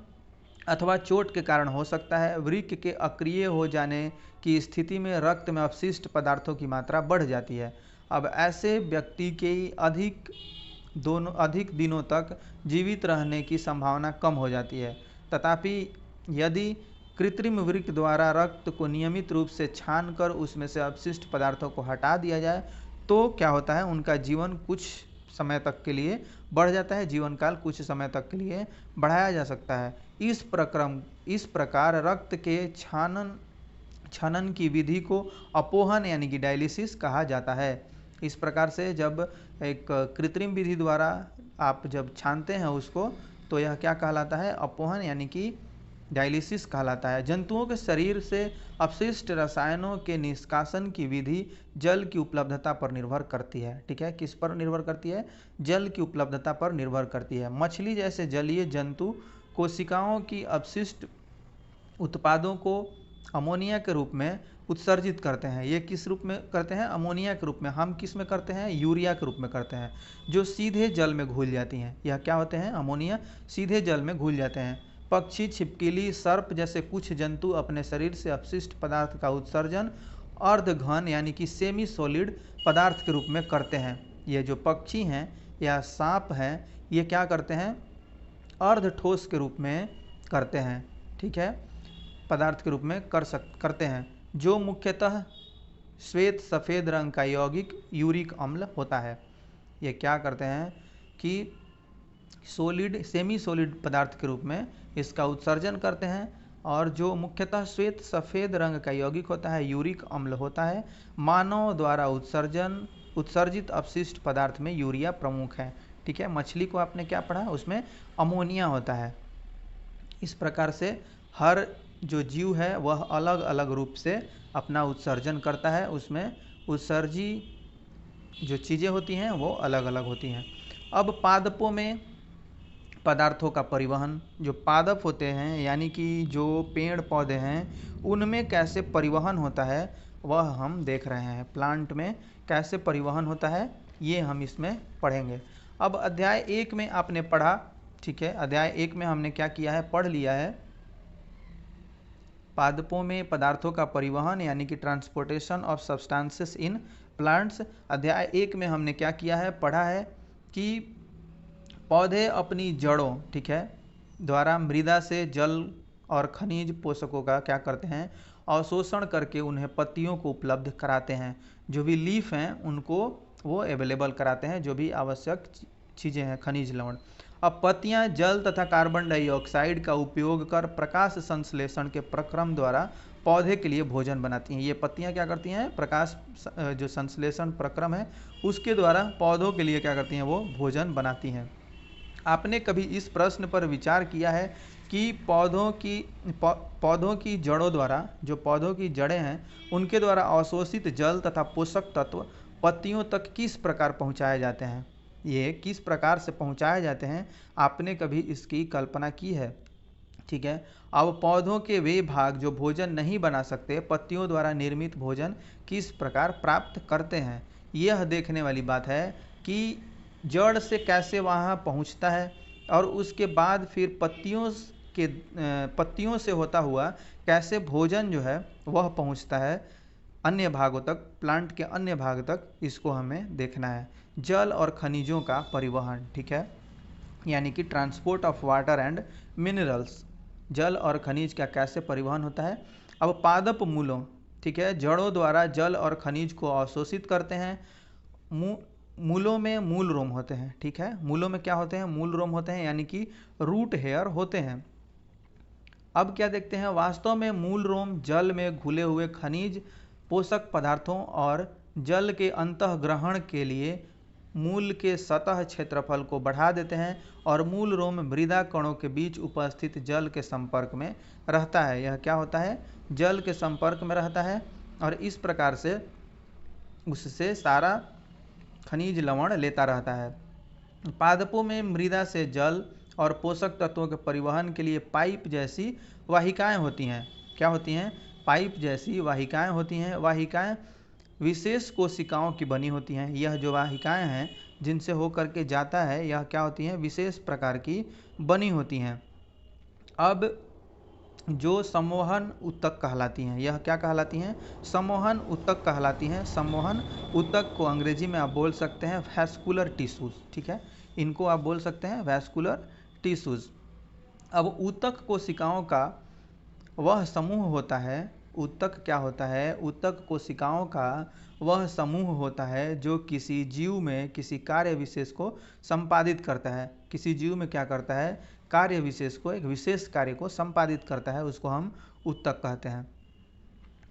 अथवा चोट के कारण हो सकता है। वृक्क के अक्रिय हो जाने की स्थिति में रक्त में अपशिष्ट पदार्थों की मात्रा बढ़ जाती है। अब ऐसे व्यक्ति के अधिक दिनों तक जीवित रहने की संभावना कम हो जाती है। तथापि यदि कृत्रिम वृक्क द्वारा रक्त को नियमित रूप से छानकर उसमें से अपशिष्ट पदार्थों को हटा दिया जाए तो क्या होता है, उनका जीवन कुछ समय तक के लिए बढ़ जाता है, जीवन काल कुछ समय तक के लिए बढ़ाया जा सकता है। इस प्रकार रक्त के छनन की विधि को अपोहन यानी कि डायलिसिस कहा जाता है। इस प्रकार से जब एक कृत्रिम विधि द्वारा आप जब छानते हैं उसको तो यह क्या कहलाता है, अपोहन यानी कि डायलिसिस कहलाता है। जंतुओं के शरीर से अपशिष्ट रसायनों के निष्कासन की विधि जल की उपलब्धता पर निर्भर करती है। ठीक है, किस पर निर्भर करती है, जल की उपलब्धता पर निर्भर करती है। मछली जैसे जलीय जंतु कोशिकाओं की अपशिष्ट उत्पादों को अमोनिया के रूप में उत्सर्जित करते हैं। ये किस रूप में करते हैं, अमोनिया के रूप में। हम किस में करते हैं, यूरिया के रूप में करते हैं, जो सीधे जल में घुल जाती हैं। यह क्या होते हैं, अमोनिया सीधे जल में घुल जाते हैं। पक्षी, छिपकली, सर्प जैसे कुछ जंतु अपने शरीर से अपशिष्ट पदार्थ का उत्सर्जन अर्धघन यानी कि सेमी सॉलिड पदार्थ के रूप में करते हैं। ये जो पक्षी हैं या सांप हैं, ये क्या करते हैं, अर्ध ठोस के रूप में करते हैं। ठीक है, पदार्थ के रूप में करते हैं, जो मुख्यतः श्वेत सफ़ेद रंग का यौगिक यूरिक अम्ल होता है। ये क्या करते हैं कि सॉलिड सेमी सॉलिड पदार्थ के रूप में इसका उत्सर्जन करते हैं, और जो मुख्यतः श्वेत सफ़ेद रंग का यौगिक होता है यूरिक अम्ल होता है। मानव द्वारा उत्सर्जित अपशिष्ट पदार्थ में यूरिया प्रमुख है। ठीक है, मछली को आपने क्या पढ़ा, उसमें अमोनिया होता है। इस प्रकार से हर जो जीव है वह अलग अलग रूप से अपना उत्सर्जन करता है, उसमें उत्सर्जी जो चीज़ें होती हैं वो अलग अलग होती हैं। अब पादपों में पदार्थों का परिवहन, जो पादप होते हैं यानी कि जो पेड़ पौधे हैं उनमें कैसे परिवहन होता है वह हम देख रहे हैं। प्लांट में कैसे परिवहन होता है ये हम इसमें पढ़ेंगे। अब अध्याय 1 में आपने पढ़ा, ठीक है, अध्याय 1 में हमने क्या किया है, पढ़ लिया है पादपों में पदार्थों का परिवहन यानी कि transportation of substances in plants. अध्याय 1 में हमने क्या किया है, पढ़ा है कि पौधे अपनी जड़ों, ठीक है, द्वारा मृदा से जल और खनिज पोषकों का क्या करते हैं, अवशोषण करके उन्हें पत्तियों को उपलब्ध कराते हैं। जो भी लीफ हैं उनको वो अवेलेबल कराते हैं, जो भी आवश्यक चीज़ें हैं, खनिज लवण। अब पत्तियां जल तथा कार्बन डाइऑक्साइड का उपयोग कर प्रकाश संश्लेषण के प्रक्रम द्वारा पौधे के लिए भोजन बनाती हैं। ये पत्तियां क्या करती हैं, प्रकाश जो संश्लेषण प्रक्रम है उसके द्वारा पौधों के लिए क्या करती हैं, वो भोजन बनाती हैं। आपने कभी इस प्रश्न पर विचार किया है कि पौधों की जड़ों द्वारा, जो पौधों की जड़ें हैं उनके द्वारा अवशोषित जल तथा पोषक तत्व पत्तियों तक किस प्रकार पहुंचाए जाते हैं? ये किस प्रकार से पहुंचाए जाते हैं, आपने कभी इसकी कल्पना की है? ठीक है, अब पौधों के वे भाग जो भोजन नहीं बना सकते पत्तियों द्वारा निर्मित भोजन किस प्रकार प्राप्त करते हैं, यह देखने वाली बात है कि जड़ से कैसे वहाँ पहुँचता है और उसके बाद फिर पत्तियों से होता हुआ कैसे भोजन जो है वह पहुँचता है अन्य भागों तक, प्लांट के अन्य भाग तक, इसको हमें देखना है। जल और खनिजों का परिवहन, ठीक है, यानी कि transport of water and minerals, जल और खनिज का कैसे परिवहन होता है। अब पादप मूलों, ठीक है, जड़ों द्वारा जल और खनिज को अवशोषित करते हैं। मूलों में मूल रोम होते हैं, ठीक है, मूलों में क्या होते हैं, मूल रोम होते हैं, यानी कि रूट हेयर होते हैं। अब क्या देखते हैं, वास्तव में मूल रोम जल में घुले हुए खनिज पोषक पदार्थों और जल के अंतःग्रहण के लिए मूल के सतह क्षेत्रफल को बढ़ा देते हैं और मूल रोम मृदा कणों के बीच उपस्थित जल के संपर्क में रहता है। यह क्या होता है, जल के संपर्क में रहता है और इस प्रकार से उससे सारा खनिज लवण लेता रहता है। पादपों में मृदा से जल और पोषक तत्वों के परिवहन के लिए पाइप जैसी वाहिकाएं होती हैं। क्या होती हैं, पाइप जैसी वाहिकाएं होती हैं। वाहिकाएं विशेष कोशिकाओं की बनी होती हैं। यह जो वाहिकाएं हैं जिनसे होकर के जाता है, यह क्या होती हैं, विशेष प्रकार की बनी होती हैं। अब जो सम्मोहन ऊतक कहलाती हैं, यह क्या कहलाती हैं, सम्मोहन ऊतक कहलाती हैं। सम्मोहन ऊतक को अंग्रेजी में आप बोल सकते हैं वैस्कुलर टिश्यूज, ठीक है, इनको आप बोल सकते हैं वैस्कुलर टिश्यूज। अब ऊतक कोशिकाओं का वह समूह होता है, ऊतक क्या होता है, ऊतक कोशिकाओं का वह समूह होता है जो किसी जीव में किसी कार्य विशेष को संपादित करता है। किसी जीव में क्या करता है, कार्य विशेष को, एक विशेष कार्य को संपादित करता है, उसको हम ऊतक कहते हैं।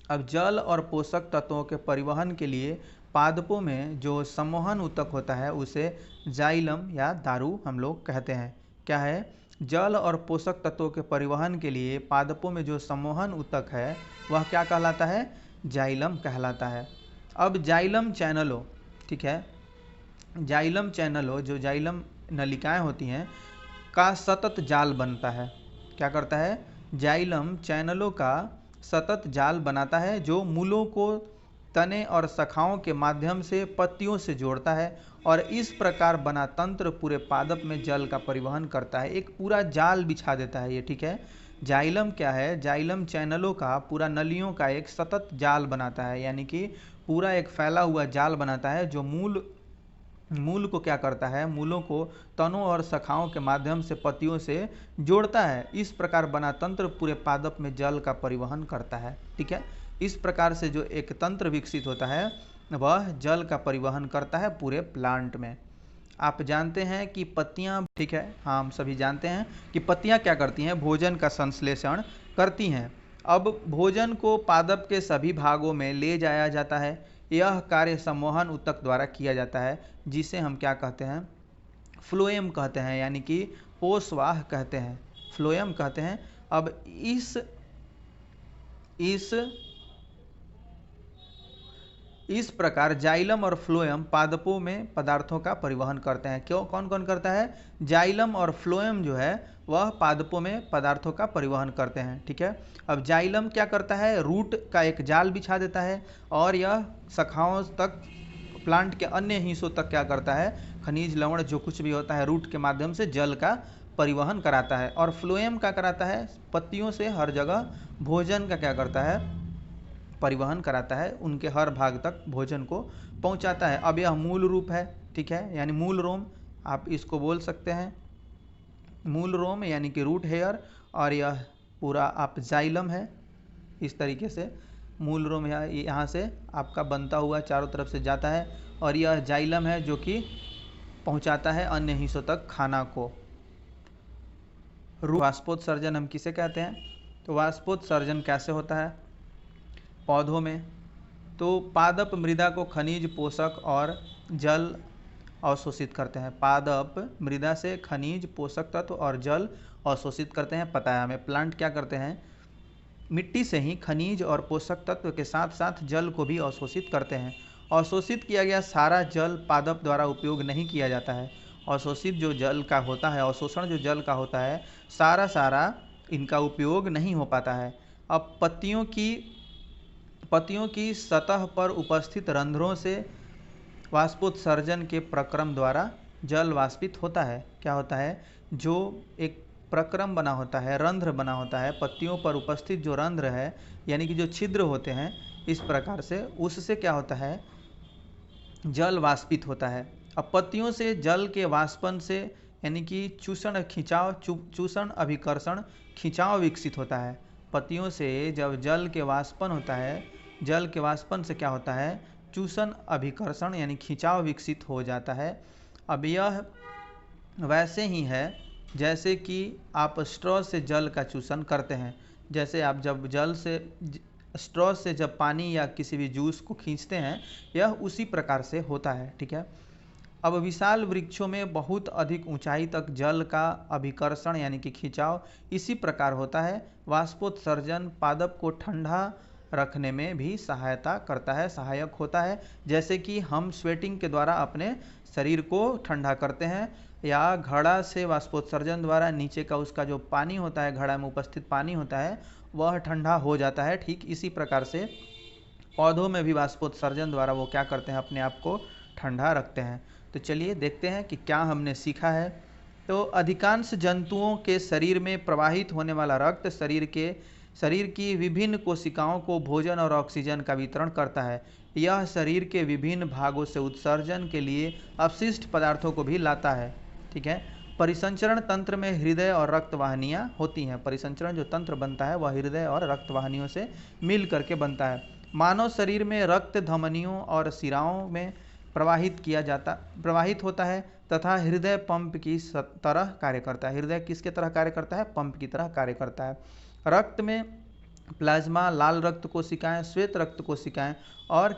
अब जल और पोषक तत्वों के परिवहन के लिए पादपों में जो सम्मोहन ऊतक होता है उसे जाइलम या दारू हम लोग कहते हैं। क्या है, जल और पोषक तत्वों के परिवहन के लिए पादपों में जो सम्मोहन ऊतक है वह क्या कहलाता है, जाइलम कहलाता है। अब जाइलम चैनलों, ठीक है, जाइलम चैनलों, जो जाइलम नलिकाएं होती हैं का सतत जाल बनता है। क्या करता है, जाइलम चैनलों का सतत जाल बनाता है जो मूलों को तने और शाखाओं के माध्यम से पत्तियों से जोड़ता है और इस प्रकार बना तंत्र पूरे पादप में जल का परिवहन करता है। एक पूरा जाल बिछा देता है ये, ठीक है। जाइलम क्या है, जाइलम चैनलों का पूरा नलियों का एक सतत जाल बनाता है, यानी कि पूरा एक फैला हुआ जाल बनाता है जो मूल मूल को क्या करता है, मूलों को तनों और शाखाओं के माध्यम से पत्तियों से जोड़ता है। इस प्रकार बना तंत्र पूरे पादप में जल का परिवहन करता है। ठीक है, इस प्रकार से जो एक तंत्र विकसित होता है वह जल का परिवहन करता है पूरे प्लांट में। आप जानते हैं कि पत्तियां, ठीक है, हाँ हम सभी जानते हैं कि पत्तियां क्या करती हैं, भोजन का संश्लेषण करती हैं। अब भोजन को पादप के सभी भागों में ले जाया जाता है। यह कार्य सम्मोहन ऊतक द्वारा किया जाता है, जिसे हम क्या कहते हैं, फ्लोएम कहते हैं, यानी कि पोषवाह कहते हैं, फ्लोएम कहते हैं। अब इस प्रकार जाइलम और फ्लोएम पादपों में पदार्थों का परिवहन करते हैं। क्यों, कौन कौन करता है, जाइलम और फ्लोएम जो है वह पादपों में पदार्थों का परिवहन करते हैं। ठीक है, अब जाइलम क्या करता है, रूट का एक जाल बिछा देता है और यह शाखाओं तक, प्लांट के अन्य हिस्सों तक क्या करता है, खनिज लवण जो कुछ भी होता है रूट के माध्यम से जल का परिवहन कराता है। और फ्लोएम क्या कराता है, पत्तियों से हर जगह भोजन का क्या करता है, परिवहन कराता है, उनके हर भाग तक भोजन को पहुंचाता है। अब यह मूल रूप है, ठीक है, यानी मूल रोम आप इसको बोल सकते हैं, मूल रोम यानी कि रूट हेयर। और यह पूरा आप जाइलम है, इस तरीके से मूल रोम यहाँ से आपका बनता हुआ चारों तरफ से जाता है और यह जाइलम है जो कि पहुंचाता है अन्य हिस्सों तक खाना को। वाष्पोत्सर्जन हम किसे कहते हैं, तो वाष्पोत्सर्जन कैसे होता है पौधों में, तो पादप मृदा को खनिज, पोषक और जल अवशोषित करते हैं। पादप मृदा से खनिज, पोषक तत्व और जल अवशोषित करते हैं। पता है हमें, प्लांट क्या करते हैं, मिट्टी से ही खनिज और पोषक तत्व के साथ साथ जल को भी अवशोषित करते हैं। अवशोषित किया गया सारा जल पादप द्वारा उपयोग नहीं किया जाता है। अवशोषित जो जल का होता है, अवशोषण जो जल का होता है, सारा इनका उपयोग नहीं हो पाता है। अब पत्तियों की सतह पर उपस्थित रंध्रों से वाष्पोत्सर्जन के प्रक्रम द्वारा जल वाष्पित होता है। क्या होता है, जो एक प्रक्रम बना होता है, रंध्र बना होता है, पत्तियों पर उपस्थित जो रंध्र है यानी कि जो छिद्र होते हैं, इस प्रकार से उससे क्या होता है, जल वाष्पित होता है। अब पत्तियों से जल के वाष्पन से यानी कि चूषण खिंचाव, चूषण अभिकर्षण खिंचाव विकसित होता है। पत्तियों से जब जल के वाष्पन होता है, जल के वाष्पन से क्या होता है, चूषण अभिकर्षण यानी खिंचाव विकसित हो जाता है। अब यह वैसे ही है जैसे कि आप स्ट्रॉ से जल का चूषण करते हैं। जैसे आप जब स्ट्रॉ से जब पानी या किसी भी जूस को खींचते हैं, यह उसी प्रकार से होता है। ठीक है, अब विशाल वृक्षों में बहुत अधिक ऊंचाई तक जल का अभिकर्षण यानी कि खिंचाव इसी प्रकार होता है। वाष्पोत्सर्जन पादप को ठंडा रखने में भी सहायक होता है। जैसे कि हम स्वेटिंग के द्वारा अपने शरीर को ठंडा करते हैं, या घड़ा से वाष्पोत्सर्जन द्वारा नीचे का उसका जो पानी होता है, घड़ा में उपस्थित पानी होता है, वह ठंडा हो जाता है। ठीक इसी प्रकार से पौधों में भी वाष्पोत्सर्जन द्वारा वो क्या करते हैं, अपने आप को ठंडा रखते हैं। तो चलिए देखते हैं कि क्या हमने सीखा है। तो अधिकांश जंतुओं के शरीर में प्रवाहित होने वाला रक्त शरीर की विभिन्न कोशिकाओं को भोजन और ऑक्सीजन का वितरण करता है। यह शरीर के विभिन्न भागों से उत्सर्जन के लिए अपशिष्ट पदार्थों को भी लाता है। ठीक है, परिसंचरण तंत्र में हृदय और रक्तवाहिनियाँ होती हैं। परिसंचरण जो तंत्र बनता है वह हृदय और रक्तवाहिनियों से मिल करके बनता है। मानव शरीर में रक्त धमनियों और शिराओं में प्रवाहित होता है तथा हृदय पंप की तरह कार्य करता है। हृदय किसके तरह कार्य करता है, पंप की तरह कार्य करता है। रक्त में प्लाज्मा, लाल रक्त कोशिकाएं, श्वेत रक्त कोशिकाएं और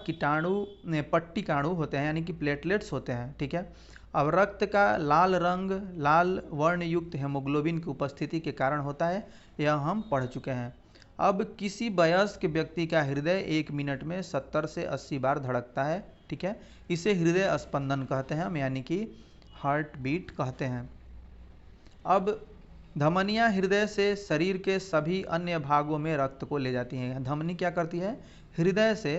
पट्टिकाणु होते हैं, यानी कि प्लेटलेट्स होते हैं। ठीक है, अब रक्त का लाल रंग लाल वर्ण युक्त हेमोग्लोबिन की उपस्थिति के कारण होता है, यह हम पढ़ चुके हैं। अब किसी वयस्क व्यक्ति का हृदय 1 मिनट में 70 से 80 बार धड़कता है। ठीक है, इसे हृदय स्पंदन कहते हैं हम, यानी कि हार्ट बीट कहते हैं। अब धमनियां हृदय से शरीर के सभी अन्य भागों में रक्त को ले जाती हैं। धमनी क्या करती है, हृदय से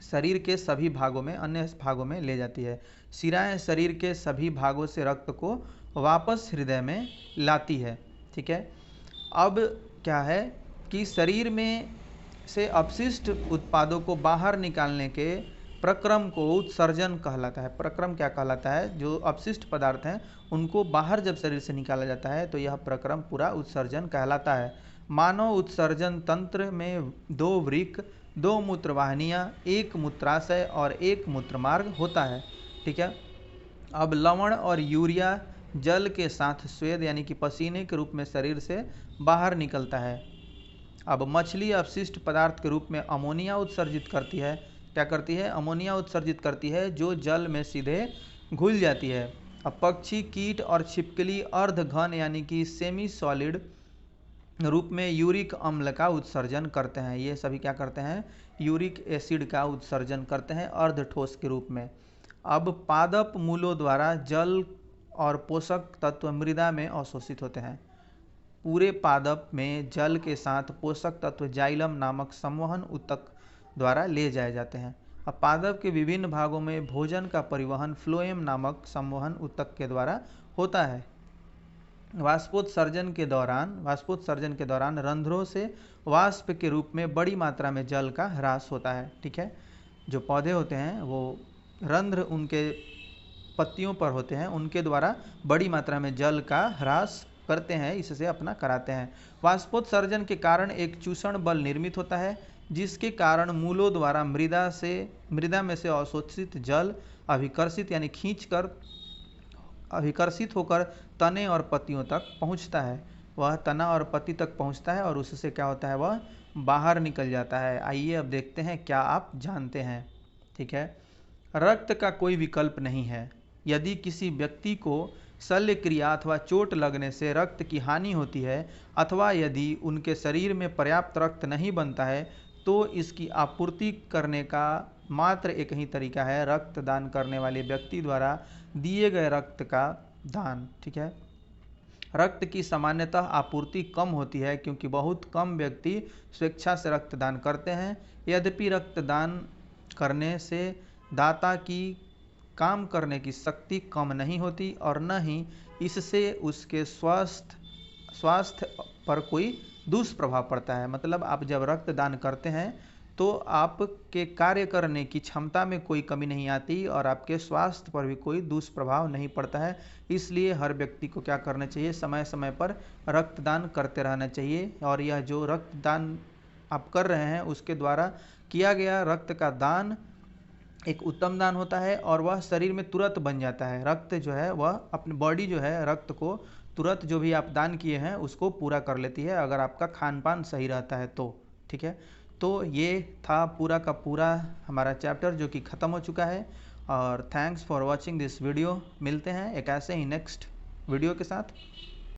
शरीर के सभी भागों में, अन्य भागों में ले जाती है। शिराएं शरीर के सभी भागों से रक्त को वापस हृदय में लाती है। ठीक है, अब क्या है कि शरीर में से अपशिष्ट उत्पादों को बाहर निकालने के प्रक्रम को उत्सर्जन कहलाता है। प्रक्रम क्या कहलाता है? जो अपशिष्ट पदार्थ हैं उनको बाहर जब शरीर से निकाला जाता है तो यह प्रक्रम पूरा उत्सर्जन कहलाता है। मानव उत्सर्जन तंत्र में 2 वृक्क, 2 मूत्रवाहिनियाँ, 1 मूत्राशय और 1 मूत्रमार्ग होता है। ठीक है। अब लवण और यूरिया जल के साथ स्वेद यानी कि पसीने के रूप में शरीर से बाहर निकलता है। अब मछली अपशिष्ट पदार्थ के रूप में अमोनिया उत्सर्जित करती है। क्या करती है? अमोनिया उत्सर्जित करती है, जो जल में सीधे घुल जाती है। अब पक्षी, कीट और छिपकली अर्ध घन यानी कि सेमी सॉलिड रूप में यूरिक अम्ल का उत्सर्जन करते हैं। ये सभी क्या करते हैं? यूरिक एसिड का उत्सर्जन करते हैं अर्ध ठोस के रूप में। अब पादप मूलों द्वारा जल और पोषक तत्व मृदा में अवशोषित होते हैं। पूरे पादप में जल के साथ पोषक तत्व जाइलम नामक संवहन ऊतक द्वारा ले जाए जाते हैं। अब पादप के विभिन्न भागों में भोजन का परिवहन फ्लोएम नामक संवहन ऊतक के द्वारा होता है। वाष्पोत्सर्जन के दौरान रंध्रों से वाष्प के रूप में बड़ी मात्रा में जल का ह्रास होता है। ठीक है। जो पौधे होते हैं वो रंध्र उनके पत्तियों पर होते हैं, उनके द्वारा बड़ी मात्रा में जल का ह्रास करते हैं, इससे अपना कराते हैं। वाष्पोत्सर्जन के कारण एक चूषण बल निर्मित होता है, जिसके कारण मूलों द्वारा मृदा में से अवशोषित जल अभिकर्षित यानी खींचकर अभिकर्षित होकर तने और पत्तियों तक पहुंचता है। वह तना और पत्ती तक पहुंचता है और उससे क्या होता है? वह बाहर निकल जाता है। आइए अब देखते हैं क्या आप जानते हैं। ठीक है। रक्त का कोई विकल्प नहीं है। यदि किसी व्यक्ति को शल्य क्रिया अथवा चोट लगने से रक्त की हानि होती है अथवा यदि उनके शरीर में पर्याप्त रक्त नहीं बनता है तो इसकी आपूर्ति करने का मात्र एक ही तरीका है, रक्तदान करने वाले व्यक्ति द्वारा दिए गए रक्त का दान। ठीक है। रक्त की सामान्यतः आपूर्ति कम होती है क्योंकि बहुत कम व्यक्ति स्वेच्छा से रक्तदान करते हैं। यद्यपि रक्तदान करने से दाता की काम करने की शक्ति कम नहीं होती और न ही इससे उसके स्वास्थ्य पर कोई दुष्प्रभाव पड़ता है। मतलब आप जब रक्तदान करते हैं तो आपके कार्य करने की क्षमता में कोई कमी नहीं आती और आपके स्वास्थ्य पर भी कोई दुष्प्रभाव नहीं पड़ता है। इसलिए हर व्यक्ति को क्या करना चाहिए? समय समय पर रक्तदान करते रहना चाहिए। और यह जो रक्तदान आप कर रहे हैं उसके द्वारा किया गया रक्त का दान एक उत्तम दान होता है और वह शरीर में तुरंत बन जाता है। रक्त जो है वह अपनी बॉडी जो है रक्त को तुरंत जो भी आप दान किए हैं उसको पूरा कर लेती है, अगर आपका खान पान सही रहता है तो। ठीक है। तो ये था पूरा का पूरा हमारा चैप्टर जो कि ख़त्म हो चुका है। और thanks for watching this video. मिलते हैं एक ऐसे ही नेक्स्ट वीडियो के साथ।